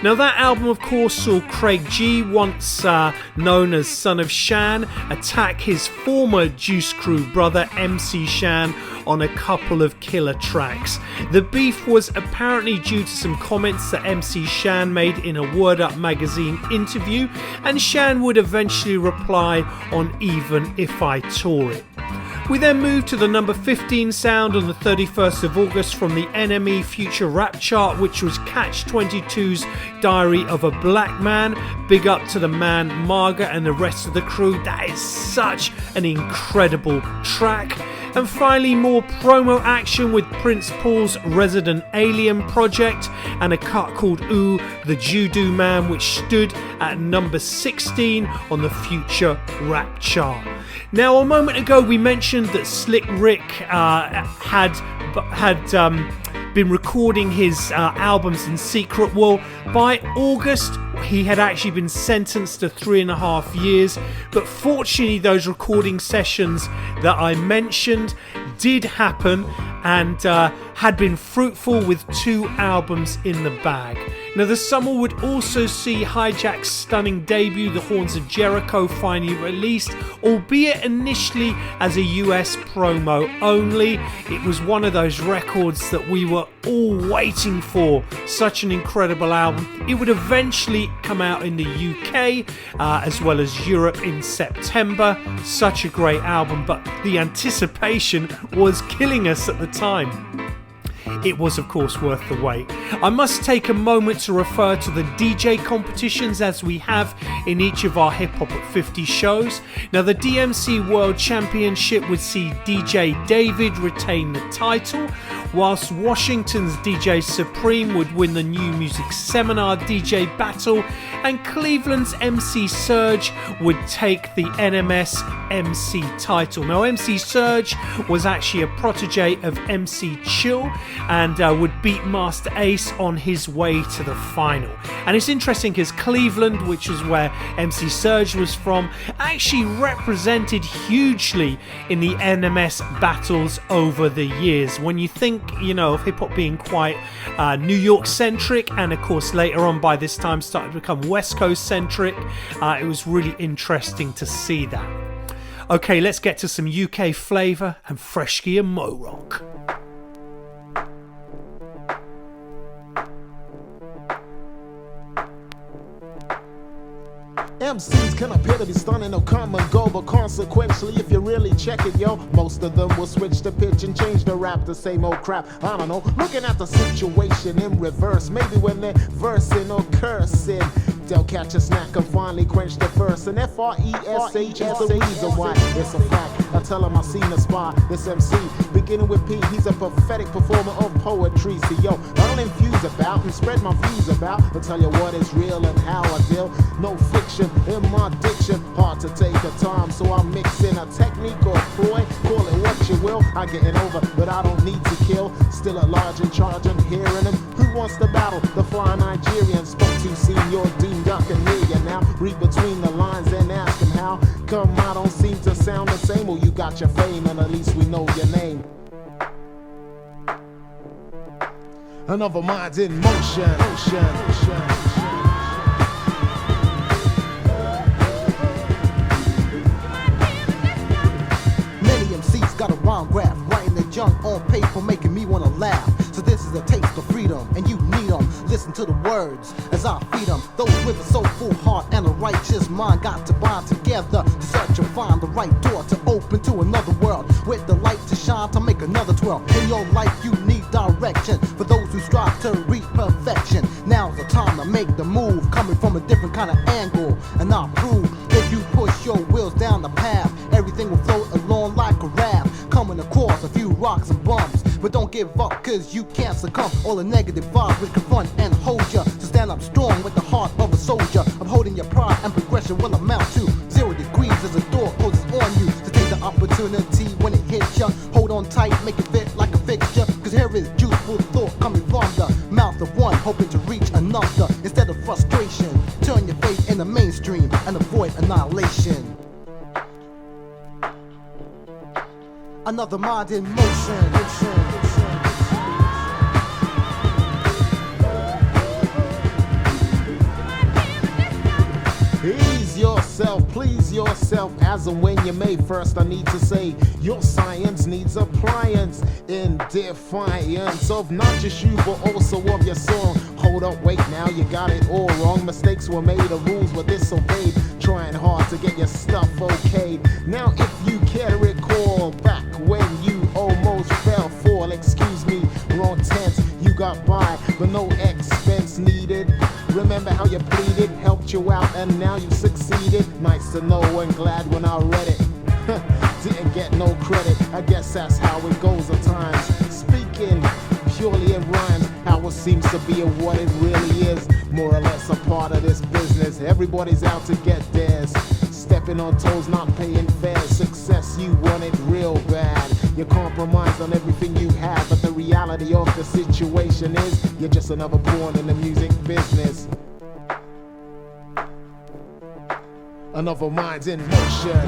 Now, that album, of course, saw Craig G, once known as Son of Shan, attack his former Juice Crew brother, MC Shan, on a couple of killer tracks. The beef was apparently due to some comments that MC Shan made in a Word Up magazine interview, and Shan would eventually reply on Even If I Tore It. We then moved to the number 15 sound on the 31st of August from the NME Future Rap Chart, which was Catch 22's Diary of a Black Man. Big up to the man Marga and the rest of the crew. That is such an incredible track. And finally, more promo action with Prince Paul's Resident Alien project and a cut called Ooh, the Judo Man, which stood at number 16 on the Future Rap Chart. Now, a moment ago we mentioned that Slick Rick had been recording his albums in secret. Well, by August he had actually been sentenced to 3.5 years, but fortunately those recording sessions that I mentioned did happen and had been fruitful with 2 albums in the bag. Now, the summer would also see Hijack's stunning debut, The Horns of Jericho, finally released, albeit initially as a US promo only. It was one of those records that we were all waiting for. Such an incredible album. It would eventually come out in the UK as well as Europe in September. Such a great album, but the anticipation was killing us at the time. It was, of course, worth the wait. I must take a moment to refer to the DJ competitions as we have in each of our Hip Hop at 50 shows. Now, the DMC World Championship would see DJ David retain the title, whilst Washington's DJ Supreme would win the New Music Seminar DJ Battle, and Cleveland's MC Surge would take the NMS MC title. Now, MC Surge was actually a protege of MC Chill and would beat Master Ace on his way to the final. And it's interesting because Cleveland, which is where MC Surge was from, actually represented hugely in the NMS battles over the years. When you think, of hip-hop being quite New York centric, and of course later on by this time started to become West Coast centric, it was really interesting to see that. Okay, let's get to some UK flavour and Fresh Gear Mo Rock. MCs can appear to be stunning or come and go, but consequentially, if you really check it, yo, most of them will switch the pitch and change the rap, the same old crap. I don't know, looking at the situation in reverse, maybe when they're versing or cursing, they'll catch a snack and finally quench the verse. And FRESH is the reason why it's a fact. I tell them I seen a spot, this MC, beginning with P, he's a prophetic performer of poetry. So yo, I'll infuse about and spread my views about, and tell you what is real and how I deal. No fiction in my diction, hard to take a time, so I'm mixing a technique or ploy, call it what you will. I'm getting over, but I don't need to kill. Still at large in charge and hearing them. Who wants to battle? The fly Nigerian spoke to Senior Deemed. I can hear you now. Read between the lines and ask him how come I don't seem to sound the same. Well, you got your fame, and at least we know your name. Another mind's in motion. Many MCs got a rhyme graph, writing their junk on paper, making me wanna laugh. So this is a taste of freedom, and you need them. Listen to the words as I feed them. Those with a soulful heart and a righteous mind got to bind together to search and find the right door to open to another world, with the light to shine to make another twirl. In your life you need direction for those who strive to reach perfection. Now's the time to make the move, coming from a different kind of angle, and I'll prove if you push your wheels down the path, everything will float along like a raft, coming across a few rocks and bumps. But don't give up, cause you can't succumb. All the negative vibes will confront and hold ya. So stand up strong with the heart of a soldier. Upholding your pride and progression will amount to 0 degrees as a door closes on you. So take the opportunity when it hits ya. Hold on tight, make it fit like a fixture. Cause here is juiceful thought coming from the mouth of one, hoping to reach another. frustration. Turn your faith in the mainstream and avoid annihilation. Another mind in motion. Ease yourself, please yourself, as and when you may. First I need to say, your science needs appliance in defiance of not just you but also of your song. Hold up, wait, now you got it all wrong. Mistakes were made, the rules were disobeyed. Trying hard to get your stuff okayed. Now if you care to recall back when you almost fell for, excuse me, wrong tense, you got by but no expense needed. Remember how you pleaded, helped you out, and now you succeeded. Nice to know and glad when I read it. Didn't get no credit, I guess that's how it goes at times. Speaking purely in rhymes, how it seems to be and what it really is. More or less a part of this business. Everybody's out to get theirs. Stepping on toes, not paying fares. Success, you want it real bad. You compromise on everything you have, but the reality of the situation is you're just another pawn in the music business. Another mind's in motion.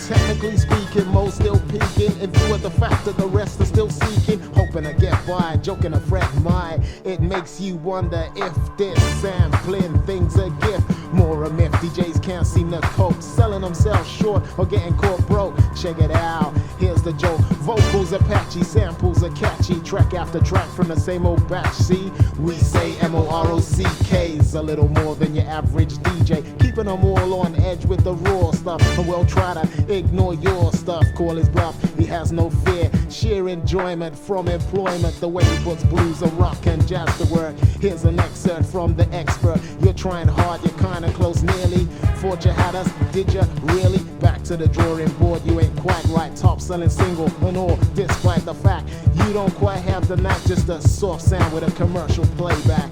Technically speaking, most still peeking. In view of the fact that the rest are still seeking, hoping to get by, joking to fret my. It makes you wonder if this sampling thing's a gift. More a myth, DJs can't seem to cope, selling themselves short or getting caught broke. Check it out, here's the joke. Vocals are patchy, samples are catchy. Track after track from the same old batch. See, we say MOROCK's a little more than your average DJ, keeping them all on edge with the raw stuff. And we'll try to ignore your stuff. Call his bluff, he has no fear. Sheer enjoyment from employment. The way he puts blues and rock and jazz to work. Here's an excerpt from the expert. You're trying hard, you're kinda close nearly. Thought you had us, did you really? Back to the drawing board, you ain't quite right. Top selling single and all, despite the fact you don't quite have the knack. Just a soft sound with a commercial playback.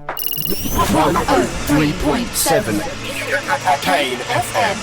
103.7 Cain FM.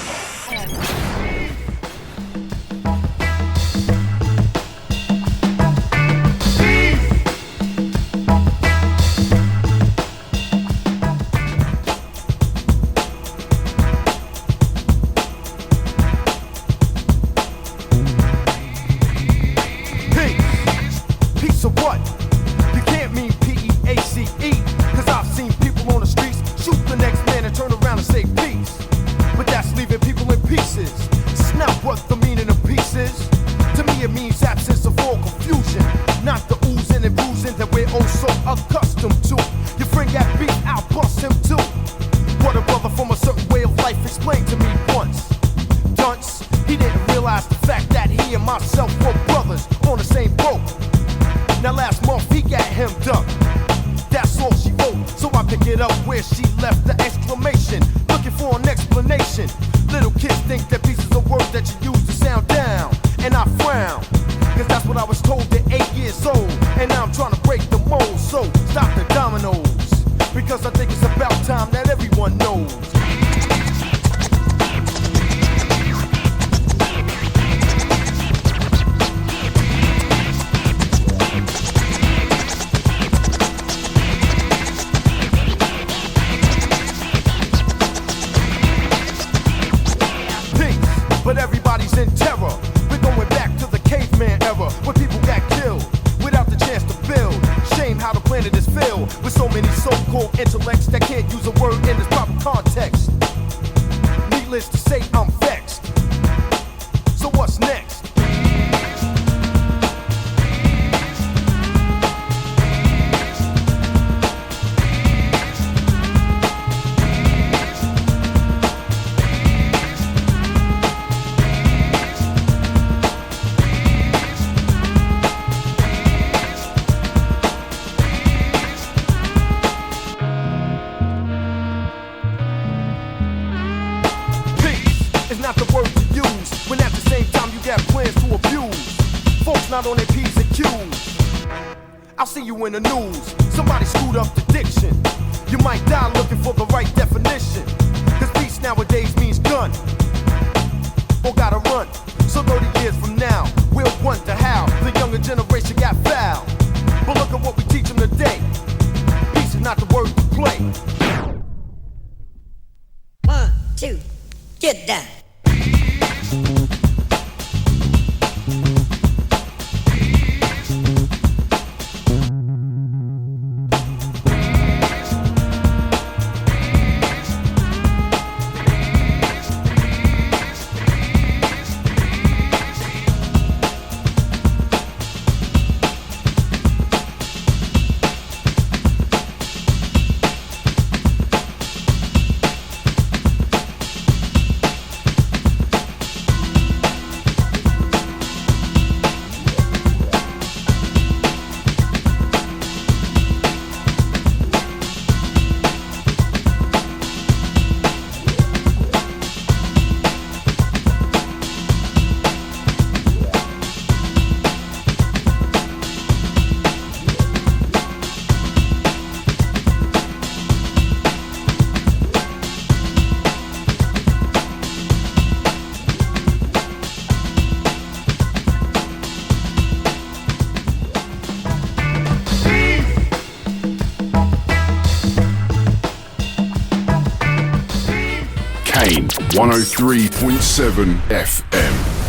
But everybody's in terror. We're going back to the caveman era, where people got killed without the chance to build. Shame how the planet is filled with so many so-called intellects that can't use a word in its proper context. Needless to say, I'm vexed. So what's next? Not on their P's and Q's. I'll see you in the news. Somebody screwed up the diction. You might die looking for the right definition. Cause peace nowadays means gun or gotta run. So 30 years from now, we'll 103.7 FM.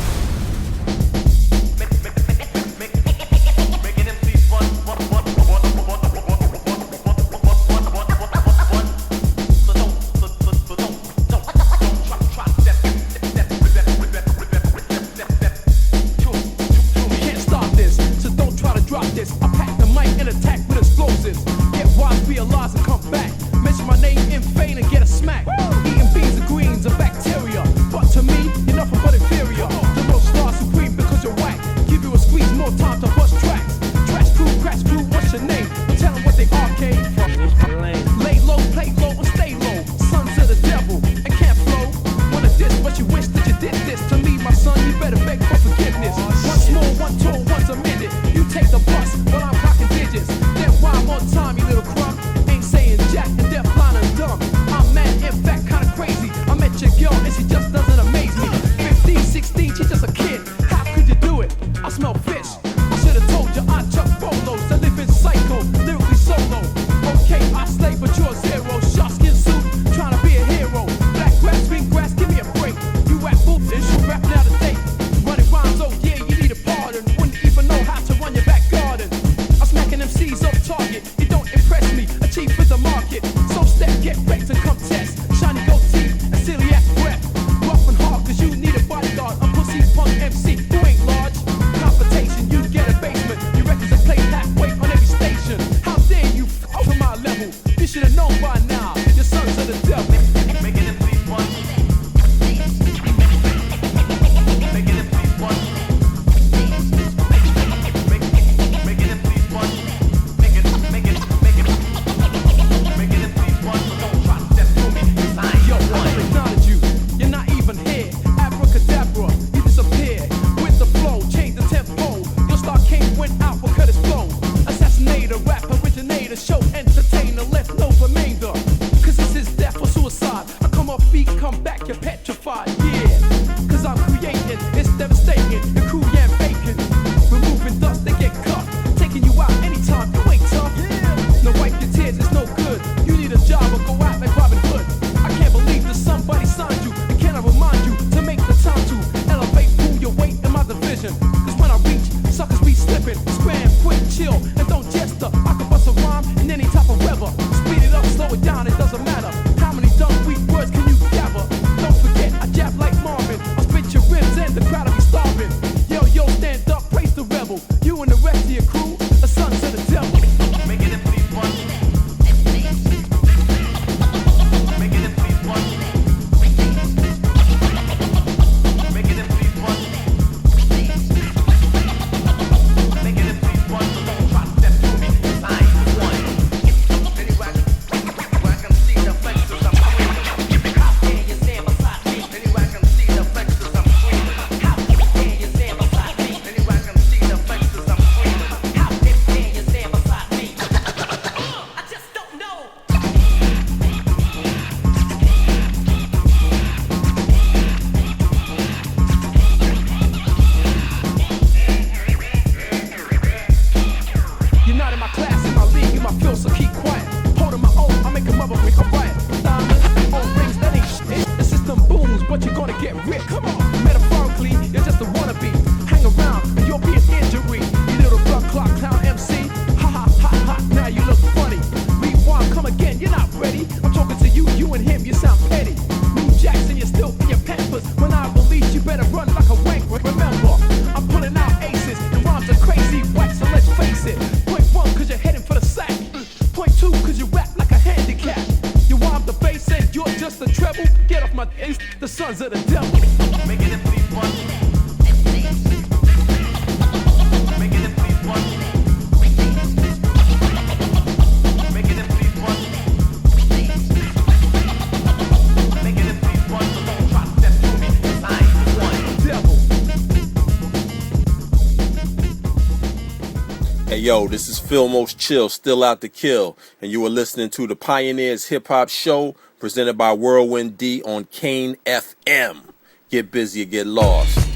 Yo, this is Phil Most Chill, still out to kill, and you are listening to the Pioneers Hip Hop Show presented by Whirlwind D on Kane FM. Get busy or get lost.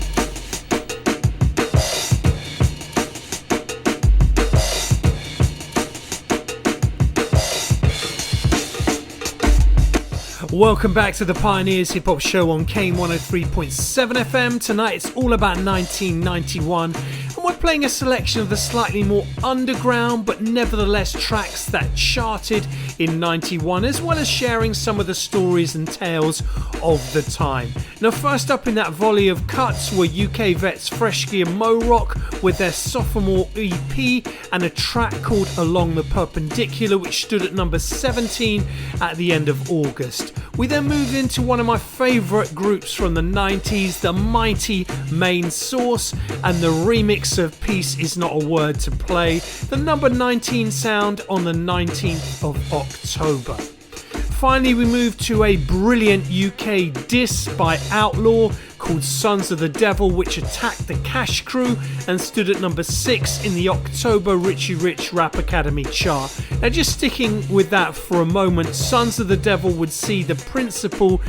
Welcome back to the Pioneers Hip Hop Show on Kane 103.7 FM. Tonight it's all about 1991, and we're playing a selection of the slightly more underground but nevertheless tracks that charted in 91, as well as sharing some of the stories and tales of the time. Now, first up in that volley of cuts were UK vets Freshki and Mo Rock with their sophomore EP and a track called Along the Perpendicular, which stood at number 17 at the end of August. We then moved into one of my favourite groups from the 90s, the mighty Main Source, and the remix of Peace Is Not a Word to Play, the number 19 sound on the 19th of October. Finally, we moved to a brilliant UK diss by Outlaw called Sons of the Devil, which attacked the Cash Crew and stood at number 6 in the October Richie Rich Rap Academy chart. Now, just sticking with that for a moment, Sons of the Devil would see the Principal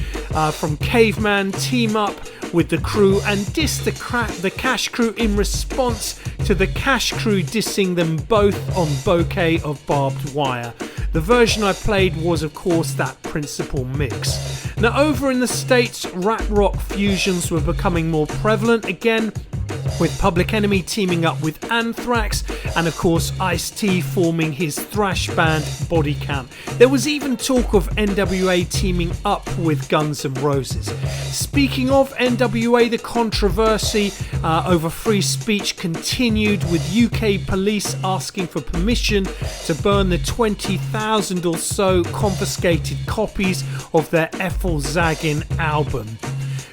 from Caveman team up with the crew and diss the Cash Crew in response to the Cash Crew dissing them both on Bouquet of Barbed Wire. The version I played was, of course, that Principal mix. Now, over in the States, rap rock fusions were becoming more prevalent again, with Public Enemy teaming up with Anthrax and, of course, Ice-T forming his thrash band Body Count. There was even talk of NWA teaming up with Guns N' Roses. Speaking of NWA, the controversy over free speech continued, with UK police asking for permission to burn the 20,000 or so confiscated copies of their Ethel Zaggin album.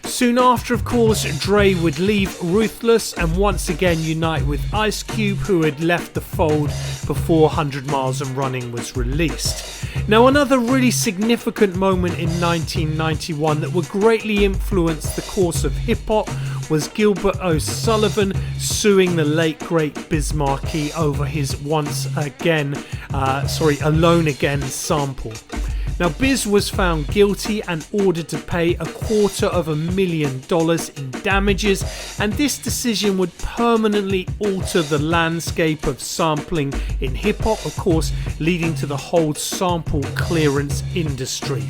Soon after, of course, Dre would leave Ruthless and once again unite with Ice Cube, who had left the fold before 100 Miles and Running was released. Now, another really significant moment in 1991 that would greatly influence the course of hip-hop was Gilbert O'Sullivan suing the late great Biz Markie over his Alone Again sample. Now, Biz was found guilty and ordered to pay $250,000 in damages, and this decision would permanently alter the landscape of sampling in hip-hop, of course, leading to the whole sample clearance industry.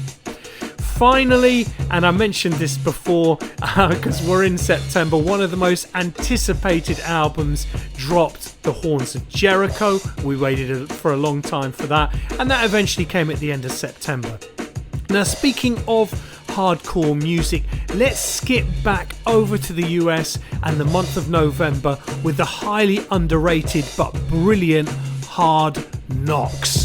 Finally, and I mentioned this before because we're in September, one of the most anticipated albums dropped, The Horns of Jericho. We waited for a long time for that, and that eventually came at the end of September. Now, speaking of hardcore music, let's skip back over to the US and the month of November with the highly underrated but brilliant Hard Knocks.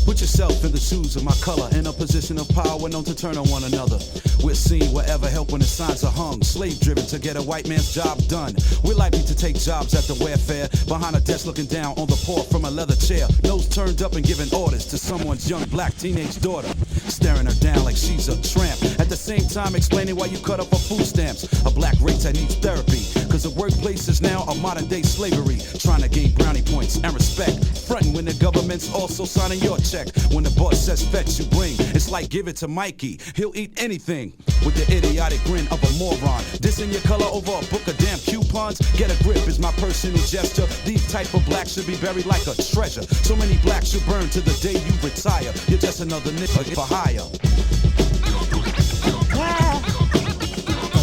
Put yourself in the shoes of my color, in a position of power, known to turn on one another. We're seen wherever help when the signs are hung. Slave driven to get a white man's job done. We're likely to take jobs at the welfare, behind a desk looking down on the poor from a leather chair. Nose turned up and giving orders to someone's young black teenage daughter. Staring her down like she's a tramp. At the same time explaining why you cut up her food stamps. A black race that needs therapy. Cause the workplace is now a modern day slavery. Trying to gain brownie points and respect. Fronting when the government's also signing your check. When the boss says fetch you bring, it's like give it to Mikey, he'll eat anything. With the idiotic grin of a moron. Dissing your color over a book of damn coupons. Get a grip is my personal gesture. These type of blacks should be buried like a treasure. So many blacks should burn to the day you retire. You're just another nigga for hire.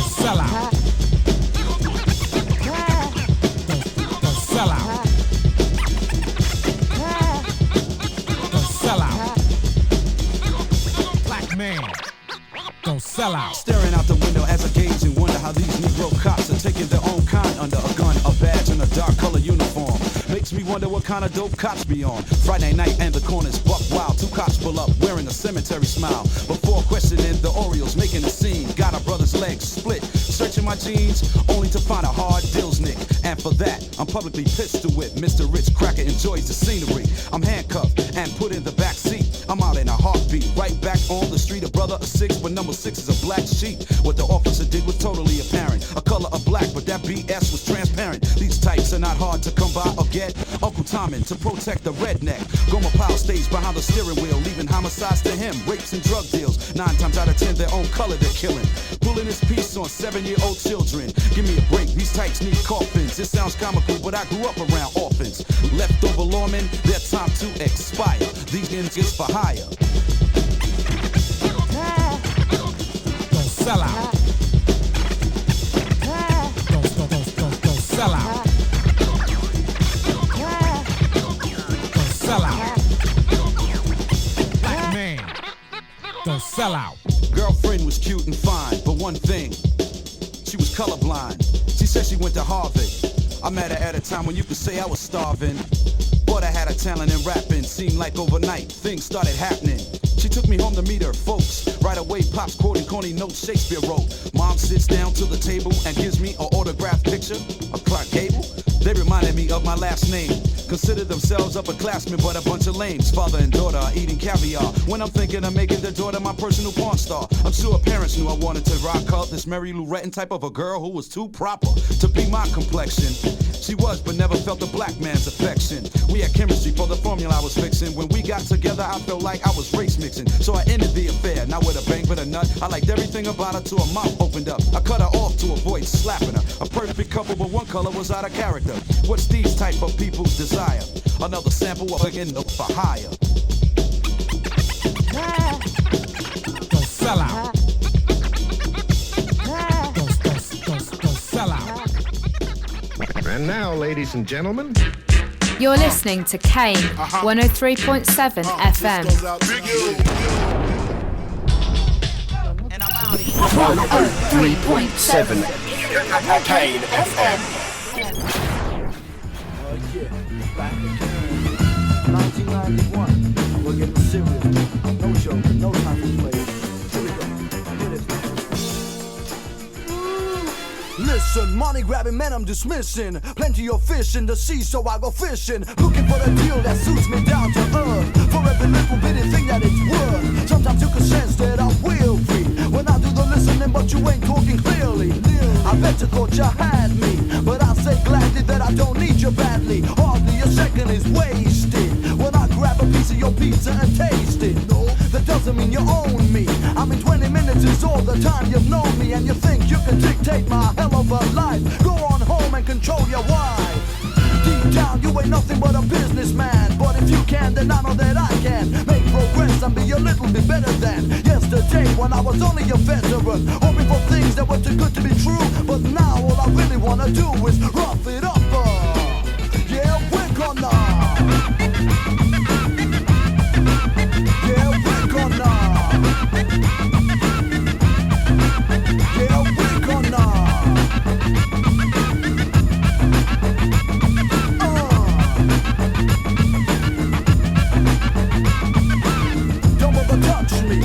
Sell out. Don't sell out. Man, don't sell out. Staring out the window as I gauge and wonder how these Negro cops are taking their own kind under a gun, a badge, and a dark color uniform. Makes me wonder what kind of dope cops be on. Friday night and the corners buck wild. Two cops pull up wearing a cemetery smile. Before questioning the Orioles making a scene. Got a brother's legs split. Searching my jeans only to find a hard Dills nick. And for that, I'm publicly pissed to whip. Mr. Rich Cracker enjoys the scenery. I'm handcuffed and put in the back seat. I'm out in a heartbeat, right back on the street, a brother of 6, but number 6 is a black sheep. What the officer did was totally apparent, a color of black, but that BS was transparent. These types are not hard to come by or get. Uncle Tommen to protect the redneck. Gomer Pyle stays behind the steering wheel, leaving homicides to him, rapes and drug deals. 9 times out of 10, their own color they're killing. Pulling his piece on 7-year-old children. Give me a break, these types need coffins. It sounds comical, but I grew up around orphans. Leftover lawmen, their time to expire. These niggas for hire. Don't sell out. Don't sell out. Don't sell out. Black man, don't sell out. Girlfriend was cute and fine, but one thing, she was colorblind. She said she went to Harvard. I met her at a time when you could say I was starving. But I had a talent in rapping, seemed like overnight things started happening. She took me home to meet her folks. Right away, Pop's quoting corny notes Shakespeare wrote. Mom sits down to the table and gives me an autographed picture of Clark Gable. They reminded me of my last name. Consider themselves upperclassmen, but a bunch of lames. Father and daughter are eating caviar. When I'm thinking of making their daughter my personal porn star, I'm sure parents knew I wanted to rock her. This Mary Lou Retton type of a girl who was too proper to be my complexion. She was, but never felt a black man's affection. We had chemistry for the formula I was fixing. When we got together, I felt like I was race mixing. So I ended the affair, not with a bang but a nut. I liked everything about her till her mouth opened up. I cut her off to avoid slapping her. A perfect couple, but one color was out of character. What's these type of people's desire? Another sample of again for hire. Don't sell out. Don't sell out. And now, ladies and gentlemen, You're listening to Kane 103.7 FM. 103.7 Kane FM. 1991, we're getting serious. No joking, no time for play. Here we go. Get it. Listen, money grabbing man I'm dismissing. Plenty of fish in the sea, so I go fishing. Looking for a deal that suits me down to earth. For every little bitty thing that it's worth. Sometimes you can sense that I will be when I do the listening, but you ain't talking clearly. I bet you thought you had me, but I say gladly that I don't need you badly. Hardly a second is wasted when I grab a piece of your pizza and taste it. No, that doesn't mean you own me. I mean 20 minutes is all the time you've known me, and you think you can dictate my hell of a life. Go on home and control your wife. Deep down you ain't nothing but a businessman, but if you can, then I know that I can make progress and be a little bit better than yesterday when I was only a veteran, hoping for things that were too good to be true. But now all I really wanna do is rough it up. Yeah, we're gonna. Yeah, we're gonna. Yeah, we're gonna.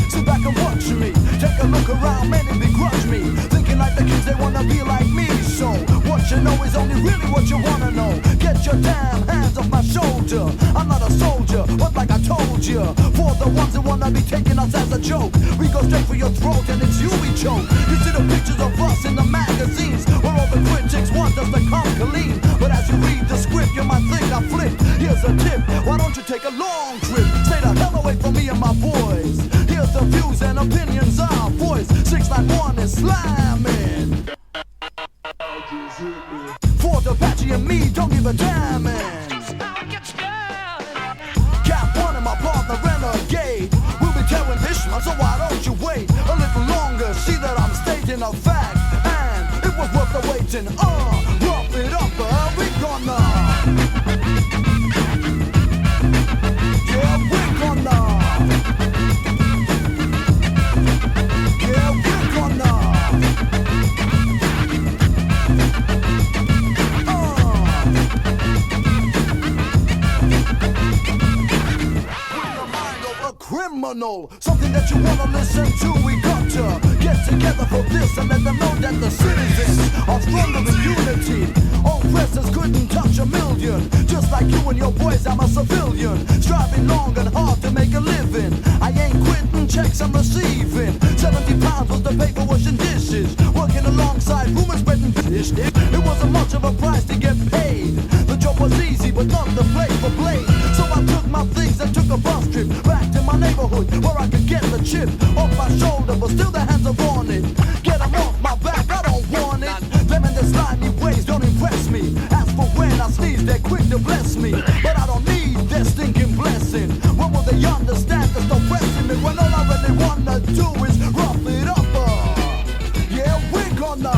Sit back and watch me. Take a look around, many begrudge me. Thinking like the kids, they wanna be like me. So what you know is only really what you wanna know. Get your damn hands off my shoulder. I'm not a soldier, but like I told you, for the ones that wanna be taking us as a joke, we go straight for your throat and it's you we choke. You see the pictures of us in the magazines, where all the critics want us to come clean. But as you read the script, you might think I flipped. Here's a tip, why don't you take a long trip? Stay the hell away from me and my boys. Here's the views and opinions I voice. 691 is slamming. For the Apache and me, don't give a damn. Cap one and my partner Renegade. We'll be tearing this one, so why don't you wait a little longer? See that I'm stating a fact, and it was worth the waiting. Rough it up, we gonna. Yeah, we're gonna. Criminal. phenomenal, something that you wanna listen to. We got to get together for this and let them know that the citizens are stronger in unity. Oppressors couldn't touch a million. Just like you and your boys, I'm a civilian, striving long and hard to make a living. I ain't quitting, checks I'm receiving. 70 pounds was the paper washing dishes, working alongside rumors spreading fish. It wasn't much of a price to get paid. The job was easy, but not the play for blade. So I took my things and took a bus trip back to my neighborhood where I could get the chip off my shoulder, but still the hands are on it. Get them off my back, I don't want it. Them in their slimy ways don't impress me. As for when I sneeze, they're quick to bless me, but I don't need their stinking blessing. When will they understand to stop pressing me when all I really wanna do is rough it up? Yeah, we're gonna.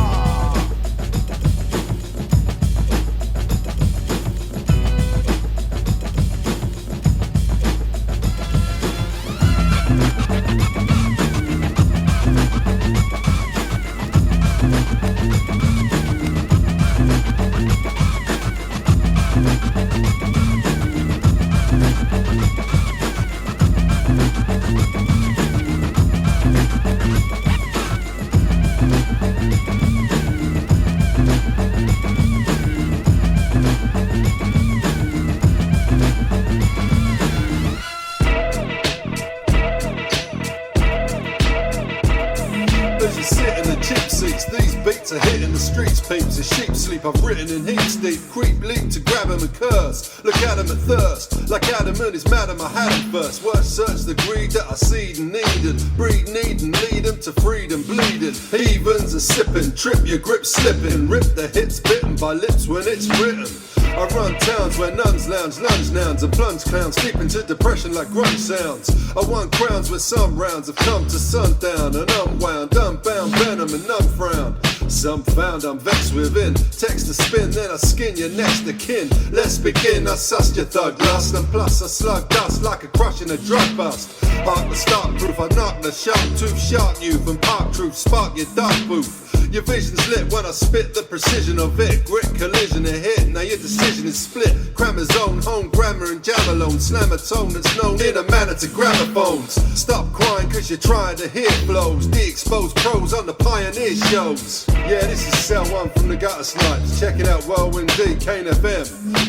Are hitting the streets, peeps, a sheep sleep. I've written in heat deep, creep leap to grab him and curse. Look at him and thirst, like Adam and his madam. I had him first. Words search the greed that I seed and need and breed, need and lead him to freedom, bleeding. Heathens are sipping, trip your grip slipping, rip the hits bitten by lips when it's written. I run towns where nuns lounge, lunge nouns and plunge clowns, sleep into depression like grunge sounds. I won crowns where some rounds have come to sundown and unwound, unbound venom and none frown. Some found I'm vexed within. Text to spin, then I skin your next to kin. Let's begin. I sussed your thug lust, and plus I slug dust like a crush in a drug bust. Heart the start proof, I knock the sharp tooth, shark youth and park truth, spark your dark booth. Your vision's lit when I spit the precision of it. Grit, collision, and hit. Now your decision is split. Crammer zone, home grammar and jam alone. Slam a tone that's known in a manner to gramophones. Stop crying cause you're trying to hear flows. De-exposed pros on the Pioneer shows. Yeah, this is Cell 1 from the Gutter Snipes. Check it out, Whirlwind D, Cain FM.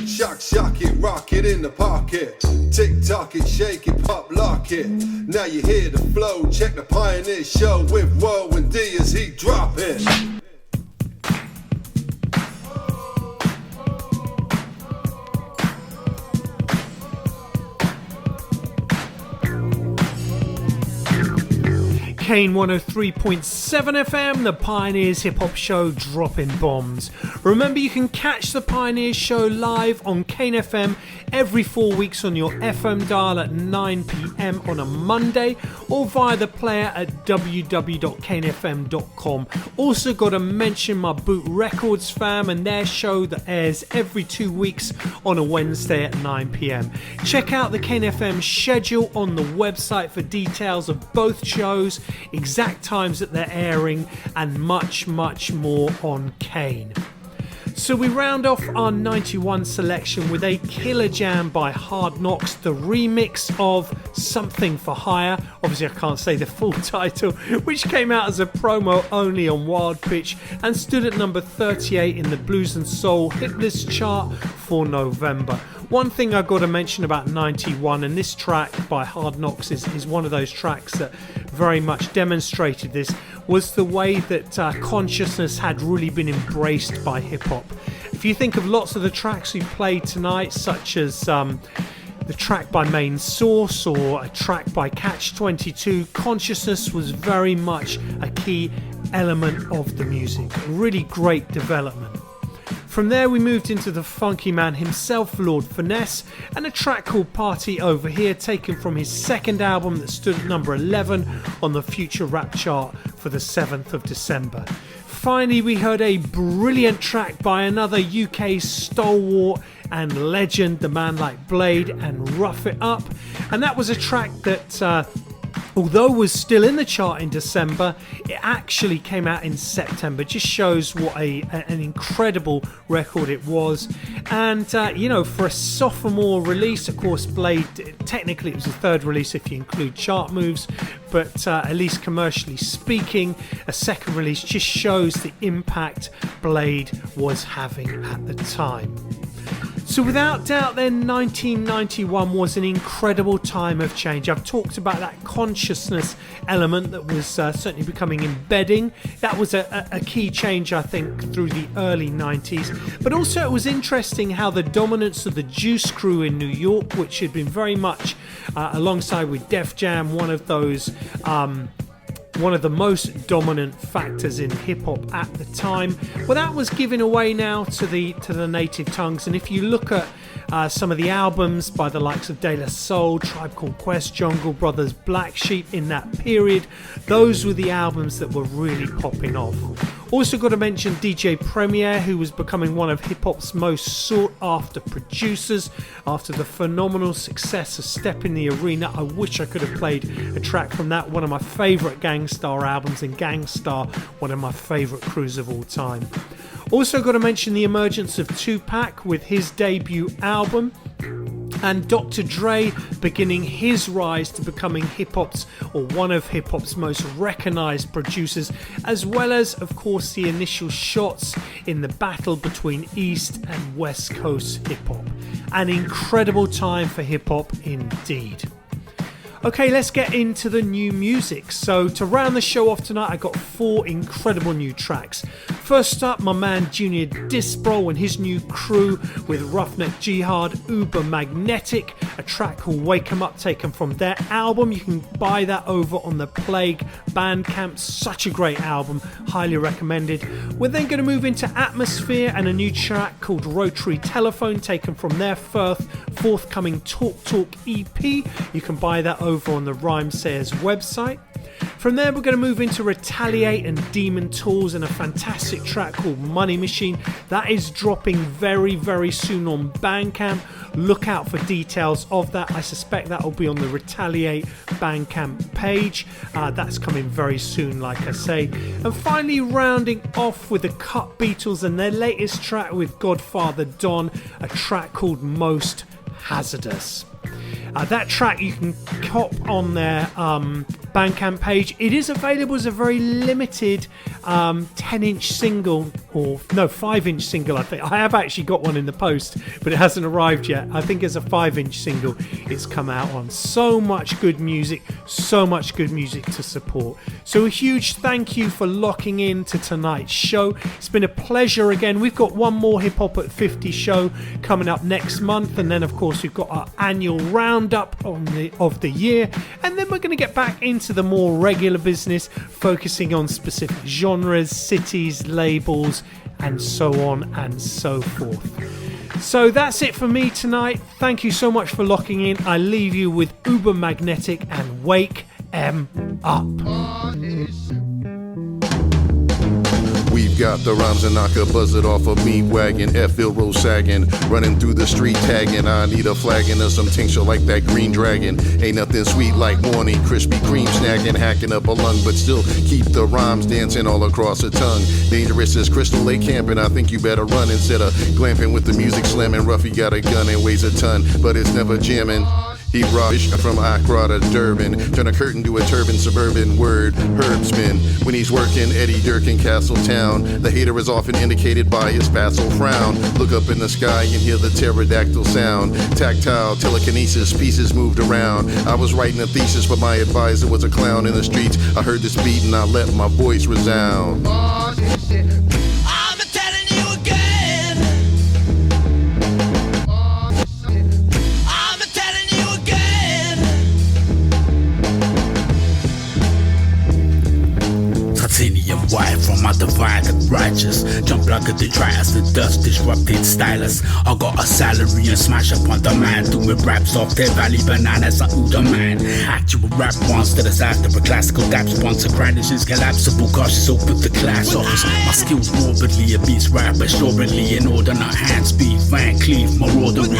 Shock it, rock it in the pocket. Tick tock it, shake it, pop, lock it. Now you hear the flow. Check the Pioneer show with Whirlwind D as he drop it. Kane 103.7 FM, the Pioneers Hip Hop Show, dropping bombs. Remember, you can catch the Pioneers Show live on Kane FM every 4 weeks on your FM dial at 9 PM on a Monday, or via the player at www.kanefm.com. Also got to mention my Boot Records fam and their show that airs every 2 weeks on a Wednesday at 9 PM. Check out the Kane FM schedule on the website for details of both shows, exact times that they're airing, and much more on Kane. So we round off our 91 selection with a killer jam by Hardnoise, the remix of Something for Hire. Obviously I can't say the full title, which came out as a promo only on Wild Pitch and stood at number 38 in the Blues and Soul hit list chart for November. One thing I've got to mention about 91, and this track by Hardnoise is one of those tracks that very much demonstrated this, was the way that consciousness had really been embraced by hip-hop. If you think of lots of the tracks we played tonight, such as the track by Main Source or a track by Catch 22, consciousness was very much a key element of the music. Really great development. From there we moved into the funky man himself, Lord Finesse, and a track called Party Over Here, taken from his second album that stood at number 11 on the Future Rap chart for the 7th of December. Finally, we heard a brilliant track by another UK stalwart and legend, the man like Blade and Rough It Up, and that was a track that although was still in the chart in December, it actually came out in September. Just shows what an incredible record it was. And you know, for a sophomore release, of course, Blade, technically it was a third release if you include chart moves, but at least commercially speaking, a second release just shows the impact Blade was having at the time. So without doubt then, 1991 was an incredible time of change. I've talked about that consciousness element that was certainly becoming embedding. That was a key change, I think, through the early 90s. But also it was interesting how the dominance of the Juice Crew in New York, which had been very much alongside with Def Jam, one of the most dominant factors in hip-hop at the time. Well, that was given away now to the native tongues. And if you look at some of the albums by the likes of De La Soul, Tribe Called Quest, Jungle Brothers, Black Sheep in that period, those were the albums that were really popping off. Also got to mention DJ Premier, who was becoming one of hip-hop's most sought-after producers after the phenomenal success of Step in the Arena. I wish I could have played a track from that, one of my favourite Gangstar albums, and Gangstar, one of my favourite crews of all time. Also got to mention the emergence of Tupac with his debut album, and Dr. Dre beginning his rise to becoming hip-hop's, or one of hip-hop's most recognised producers, as well as, of course, the initial shots in the battle between East and West Coast hip-hop. An incredible time for hip-hop indeed. Okay, let's get into the new music. So to round the show off tonight, I got 4 incredible new tracks. First up, my man Junior Disbro and his new crew with Roughneck Jihad, Uber Magnetic, a track called Wake 'Em Up taken from their album. You can buy that over on the Plague Bandcamp. Such a great album, highly recommended. We're then going to move into Atmosphere and a new track called Rotary Telephone taken from their forthcoming Talk EP. You can buy that over on the Rhymesayers website. From there, we're going to move into Retaliate and Demon Tools and a fantastic track called Money Machine. That is dropping very, very soon on Bandcamp. Look out for details of that. I suspect that will be on the Retaliate Bandcamp page. That's coming very soon, like I say. And finally, rounding off with the Cut Beatles and their latest track with Godfather Don, a track called Most Hazardous. That track you can cop on their Bandcamp page. It is available as a very limited 10-inch single, or no, 5-inch single, I think. I have actually got one in the post, but it hasn't arrived yet. I think it's a 5-inch single it's come out on. So much good music to support. So a huge thank you for locking in to tonight's show. It's been a pleasure again. We've got one more Hip Hop at 50 show coming up next month, and then of course we've got our annual roundup of the year, and then we're going to get back into the more regular business, focusing on specific genres, cities, labels, and so on and so forth. So that's it for me tonight. Thank you so much for locking in. I leave you with Uber Magnetic and Wake 'Em Up. We've got the rhymes and knock a buzzard off of me wagon, F-Ill road sagging, running through the street tagging. I need a flagon of some tincture like that green dragon. Ain't nothing sweet like morning Krispy Kreme snagging, hacking up a lung, but still keep the rhymes dancing all across the tongue. Dangerous as Crystal Lake camping. I think you better run instead of glamping with the music slamming. Ruffy got a gun and weighs a ton, but it's never jamming. He rocks from Accra to Durban, turn a curtain to a turban, suburban word, herbsman. When he's working Eddie Durkin, Castletown, the hater is often indicated by his facile frown. Look up in the sky and hear the pterodactyl sound. Tactile telekinesis, pieces moved around. I was writing a thesis, but my advisor was a clown in the streets. I heard this beat and I let my voice resound. titanium wire from my divided righteous. Jump like a detritus, the dust disrupted stylus. I got a salary and smash up on demand. Doing raps off their valley bananas, I ooh the man. Actual rap monster, the after a classical dap sponsor. Grindage is collapsible, cautious open the class office. My skills morbidly, a beast rap assuredly. In order, not hand speed, Van Cleave, maraudery.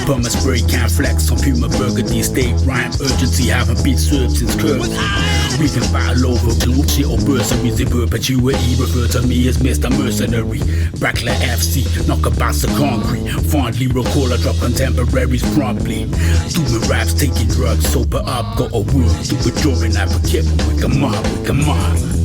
Burma spray can flex on Puma Burgundy. State rhyme urgency, haven't been served since curfew. We can battle over blue shit or bursaries in perpetuity. Refer to me as Mr. Mercenary. Brackler FC, knock a bounce of concrete. Fondly recall I drop contemporaries promptly. Doing raps, taking drugs, sober up, got a word. Do it during advocate, we come on, we come on.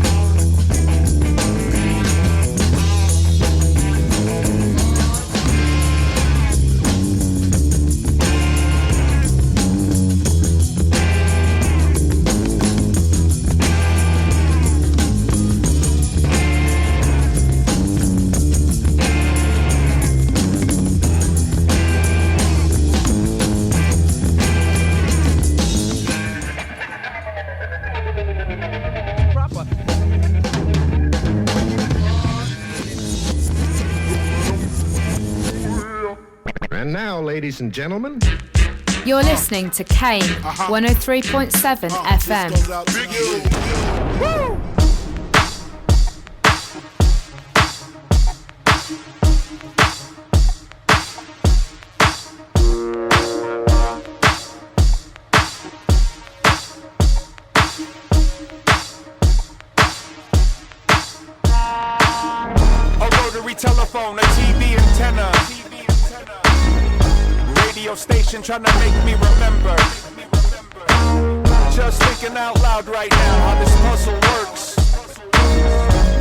And now, ladies and gentlemen, You're listening to Kane 103.7 FM. A rotary telephone, a TV antenna. Radio station trying to make me remember. Just thinking out loud right now how this puzzle works.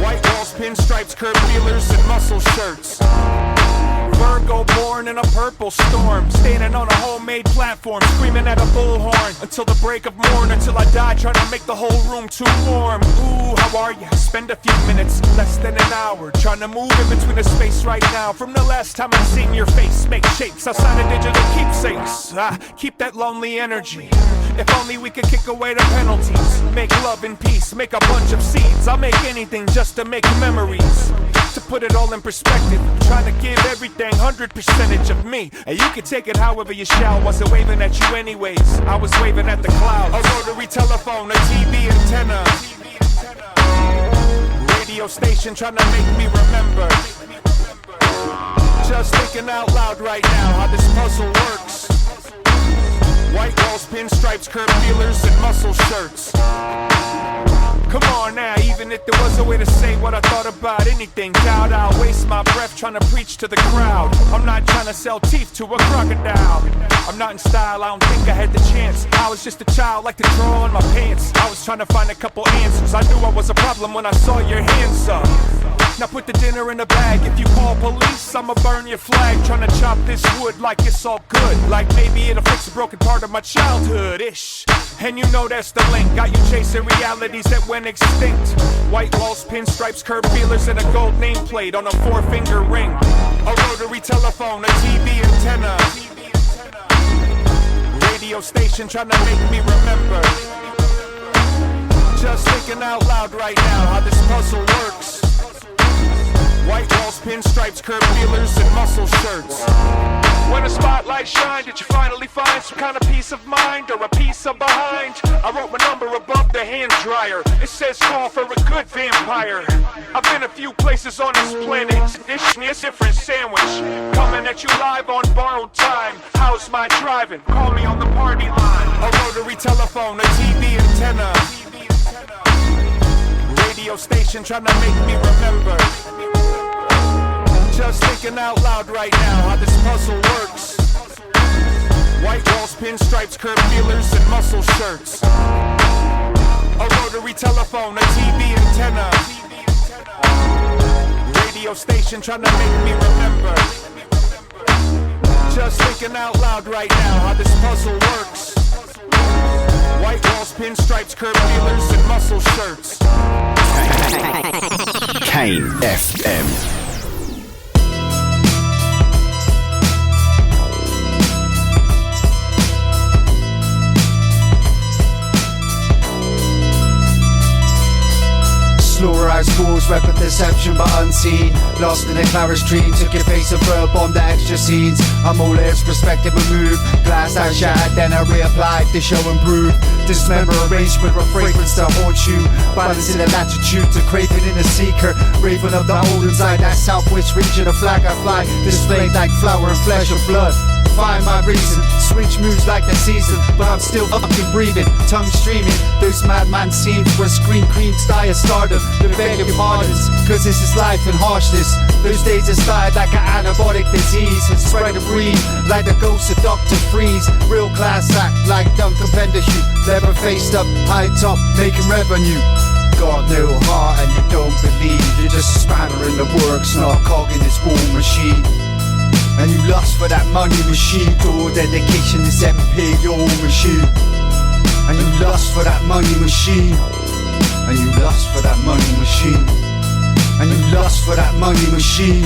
White walls, pinstripes, curb feelers, and muscle shirts. Virgo born in a purple storm, standing on a homemade platform, screaming at a bullhorn until the break of morn, until I die trying to make the whole room too warm. Ooh, how are ya? Spend a few minutes, less than an hour, trying to move in between the space right now. From the last time I seen your face, make shapes outside of digital keepsakes. Keep that lonely energy. If only we could kick away the penalties. Make love and peace, make a bunch of seeds. I'll make anything just to make memories. To put it all in perspective, I'm trying to give everything 100% of me. And you can take it however you shall. Wasn't waving at you anyways, I was waving at the clouds. A rotary telephone, a TV antenna. Radio station trying to make me remember. Just thinking out loud right now how this puzzle works. White walls, pinstripes, curb feelers, and muscle shirts. Come on now, even if there was a way to say what I thought about anything, doubt I'll waste my breath trying to preach to the crowd. I'm not trying to sell teeth to a crocodile. I'm not in style, I don't think I had the chance. I was just a child, like to draw on my pants. I was trying to find a couple answers. I knew I was a problem when I saw your hands up. Now put the dinner in a bag. If you call police, I'ma burn your flag. Trying to chop this wood like it's all good. Like maybe it'll fix a broken part of my childhood-ish. And you know that's the link. Got you chasing realities that went extinct. White walls, pinstripes, curb feelers, and a gold nameplate on a 4-finger ring. A rotary telephone, a TV antenna. Radio station trying to make me remember. Just thinking out loud right now how this puzzle works. White walls, pinstripes, curb feelers, and muscle shirts. When the spotlight shined, did you finally find some kind of peace of mind or a piece of behind? I wrote my number above the hand dryer. It says call for a good vampire. I've been a few places on this planet. Dish me a different sandwich. Coming at you live on borrowed time. How's my driving? Call me on the party line. A rotary telephone, a TV antenna. Radio station trying to make me remember. Just thinking out loud right now how this puzzle works. White walls, pinstripes, curb feelers, and muscle shirts. A rotary telephone, a TV antenna. Radio station trying to make me remember. Just thinking out loud right now how this puzzle works. White walls, pinstripes, curb feelers, and muscle shirts. Kane FM. Fluorized fools, weapon deception but unseen. Lost in a Claris tree, took your face a verb on the extra scenes. I'm all ears, perspective removed. Glass I shattered, then I reapplied to show and prove. Dismember arrangement with fragrance to haunt you. Balancing the latitude to craving in a seeker. Raven of the old inside that southwest region. A flag I fly, displayed like flower and flesh of blood. Find my reason, switch moves like the season, but I'm still fucking breathing, tongue streaming. Those madman scenes where screen creams die of stardom. The vacuum hardens, cause this is life and harshness. Those days it started like an antibiotic disease and spread and breathe like the ghost of Dr. Freeze. Real class act like Duncan Penderhue, leather faced up, high top, making revenue. Got no heart and you don't believe, you're just a spanner in the works, not a cog in this war machine. And you lust for that money machine, to dedication is MP, your machine. And you lust for that money machine. And you lust for that money machine. And you lust for that money machine.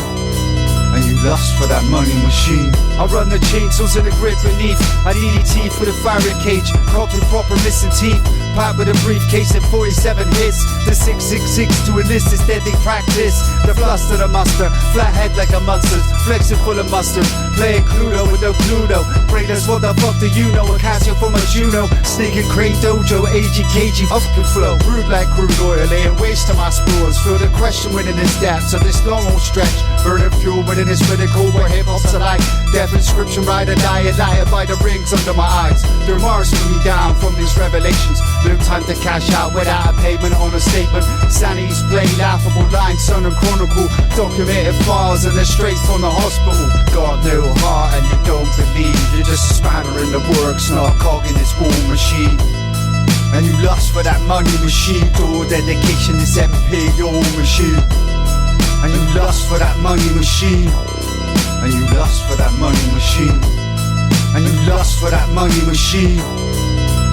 And you lust for that money machine. I run the chainsaws in the grip beneath. I DDT for the fire cage, cocked with proper missing teeth. Pipe with a briefcase and 47 hits. The 666 to enlist this deadly practice. The fluster, the muster, flat head like a monster's, flexing full of mustard. Playing Cluedo with no Cluedo. Brainless, what the fuck do you know? A Casio from a Juno. Sneaking crate dojo, AG fucking flow. Rude like crude oil, laying waste to my spores. Feel the question within this depths of this long old stretch. Burning fuel within this critical where hip hop's alike. Death inscription, ride or die, lighted by the rings under my eyes. They're marshalling me down from these revelations. No time to cash out without a payment on a statement. Sanity's play, laughable lines, son and chronicle. Documented files and they're straight from the hospital. Got no heart and you don't believe, you're just a spanner in the works, not a cog in this war machine. And you lust for that money machine, to dedication is MP, your machine. And you lust for that money machine. And you lust for that money machine. And you lust for that money machine.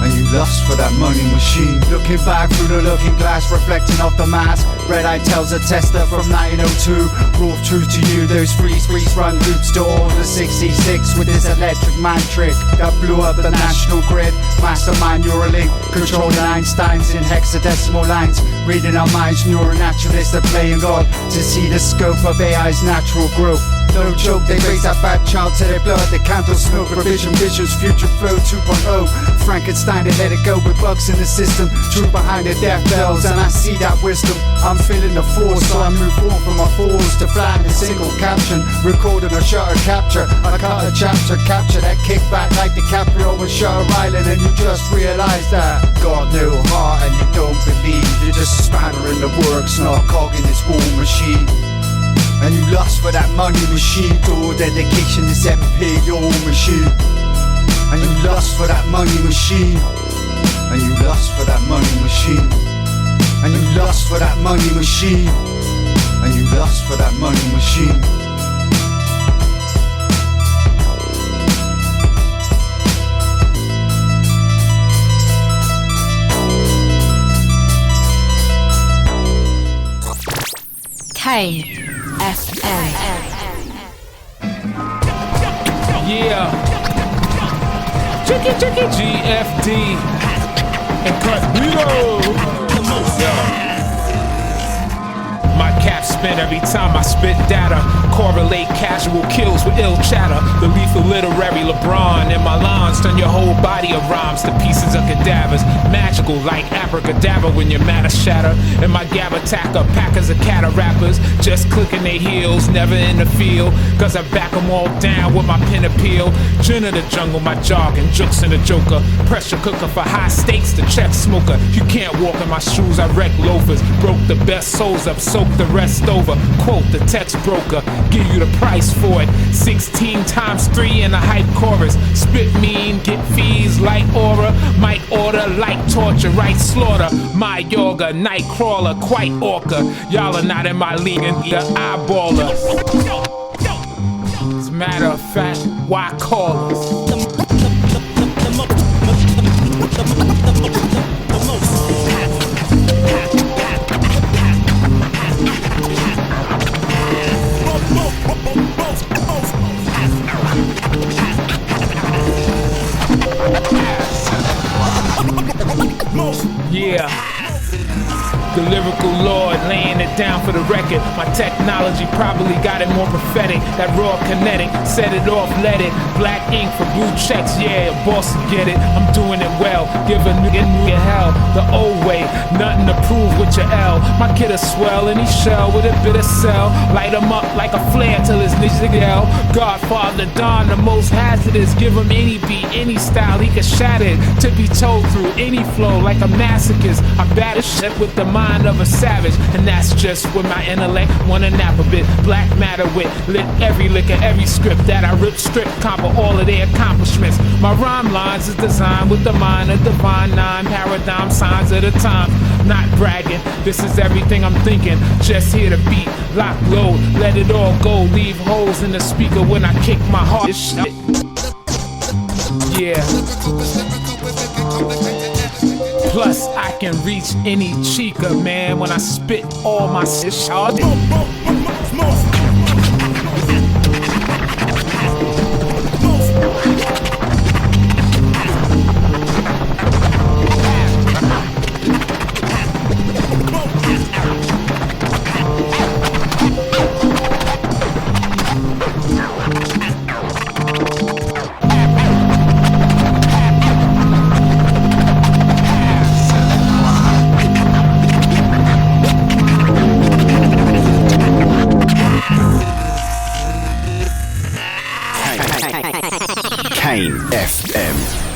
And you lust for that money machine. Looking back through the looking glass, reflecting off the mask. Red-eye tells a tester from 1902. Raw truth to you, those freeze run loops to order 66 with this electric man trick that blew up the national grid. Mastermind Neuralink, controlling Einsteins in hexadecimal lines. Reading our minds, neuronaturalists are playing God to see the scope of AI's natural growth. No joke, they raise that bad child to their blood. They candle smoke, revision visions, future flow 2.0. Frankenstein, they let it go with bugs in the system. Truth behind the death bells, and I see that wisdom. I'm feeling the force, so I move on from my falls to fly in a single caption. Recording a shutter capture, I cut a chapter, capture that kickback like DiCaprio with Shutter Island, and you just realize that. Got no heart and you don't believe, you're just a spanner in the works, not a cog in this war machine. And you lust for that money machine, to dedication is MP, your machine. And you lust for that money machine. And you lust for that money machine. And you lust for that money machine. And you lust for that money machine. Kane FM. Yeah. Chicky GFD and Carlito. My cap spin every time I spit data. Correlate casual kills with ill chatter. The lethal literary LeBron in my lines turn your whole body of rhymes to pieces of cadavers. Magical like abracadabra when your matter shatter. And my gab attacker, packers of cat rappers, just clicking their heels, never in the field. Cause I back them all down with my pen appeal. Gin of the jungle, my jargon, jokes in the joker. Pressure cooker for high stakes, the check smoker. You can't walk in my shoes, I wreck loafers. Broke the best souls up, soak the rest over. Quote the text broker, give you the price for it. 16 times 3 in a hype chorus. Spit mean, get fees like aura. Might order like torture, right slaughter. My yoga, night crawler, quite orca. Y'all are not in my league and the eyeballer. As a matter of fact, why call us? Yeah. The lyrical lord laying it down for the record. My technology probably got it more prophetic. That raw kinetic, set it off, let it. Black ink for blue checks, yeah, boss get it. I'm doing it well, give a nigga hell. The old way, nothing to prove with your L. My kid a swell and he shell with a bit of cell. Light him up like a flare till his nigga yell. Godfather Don, the most hazardous. Give him any beat, any style, he can shatter it. To be told through any flow like a masochist. I batter shit with the mind of a savage. And that's just with my intellect, wanna nap a bit. Black matter with lit every liquor, every script that I rip, strip, combo all of their accomplishments. My rhyme lines is designed with the mind of divine nine paradigm signs of the time. Not bragging, this is everything I'm thinking. Just hear the beat, lock, load, let it all go. Leave holes in the speaker when I kick my heart. This shit. Yeah. Plus, I can reach any chica, man, when I spit all my shit. Cain FM.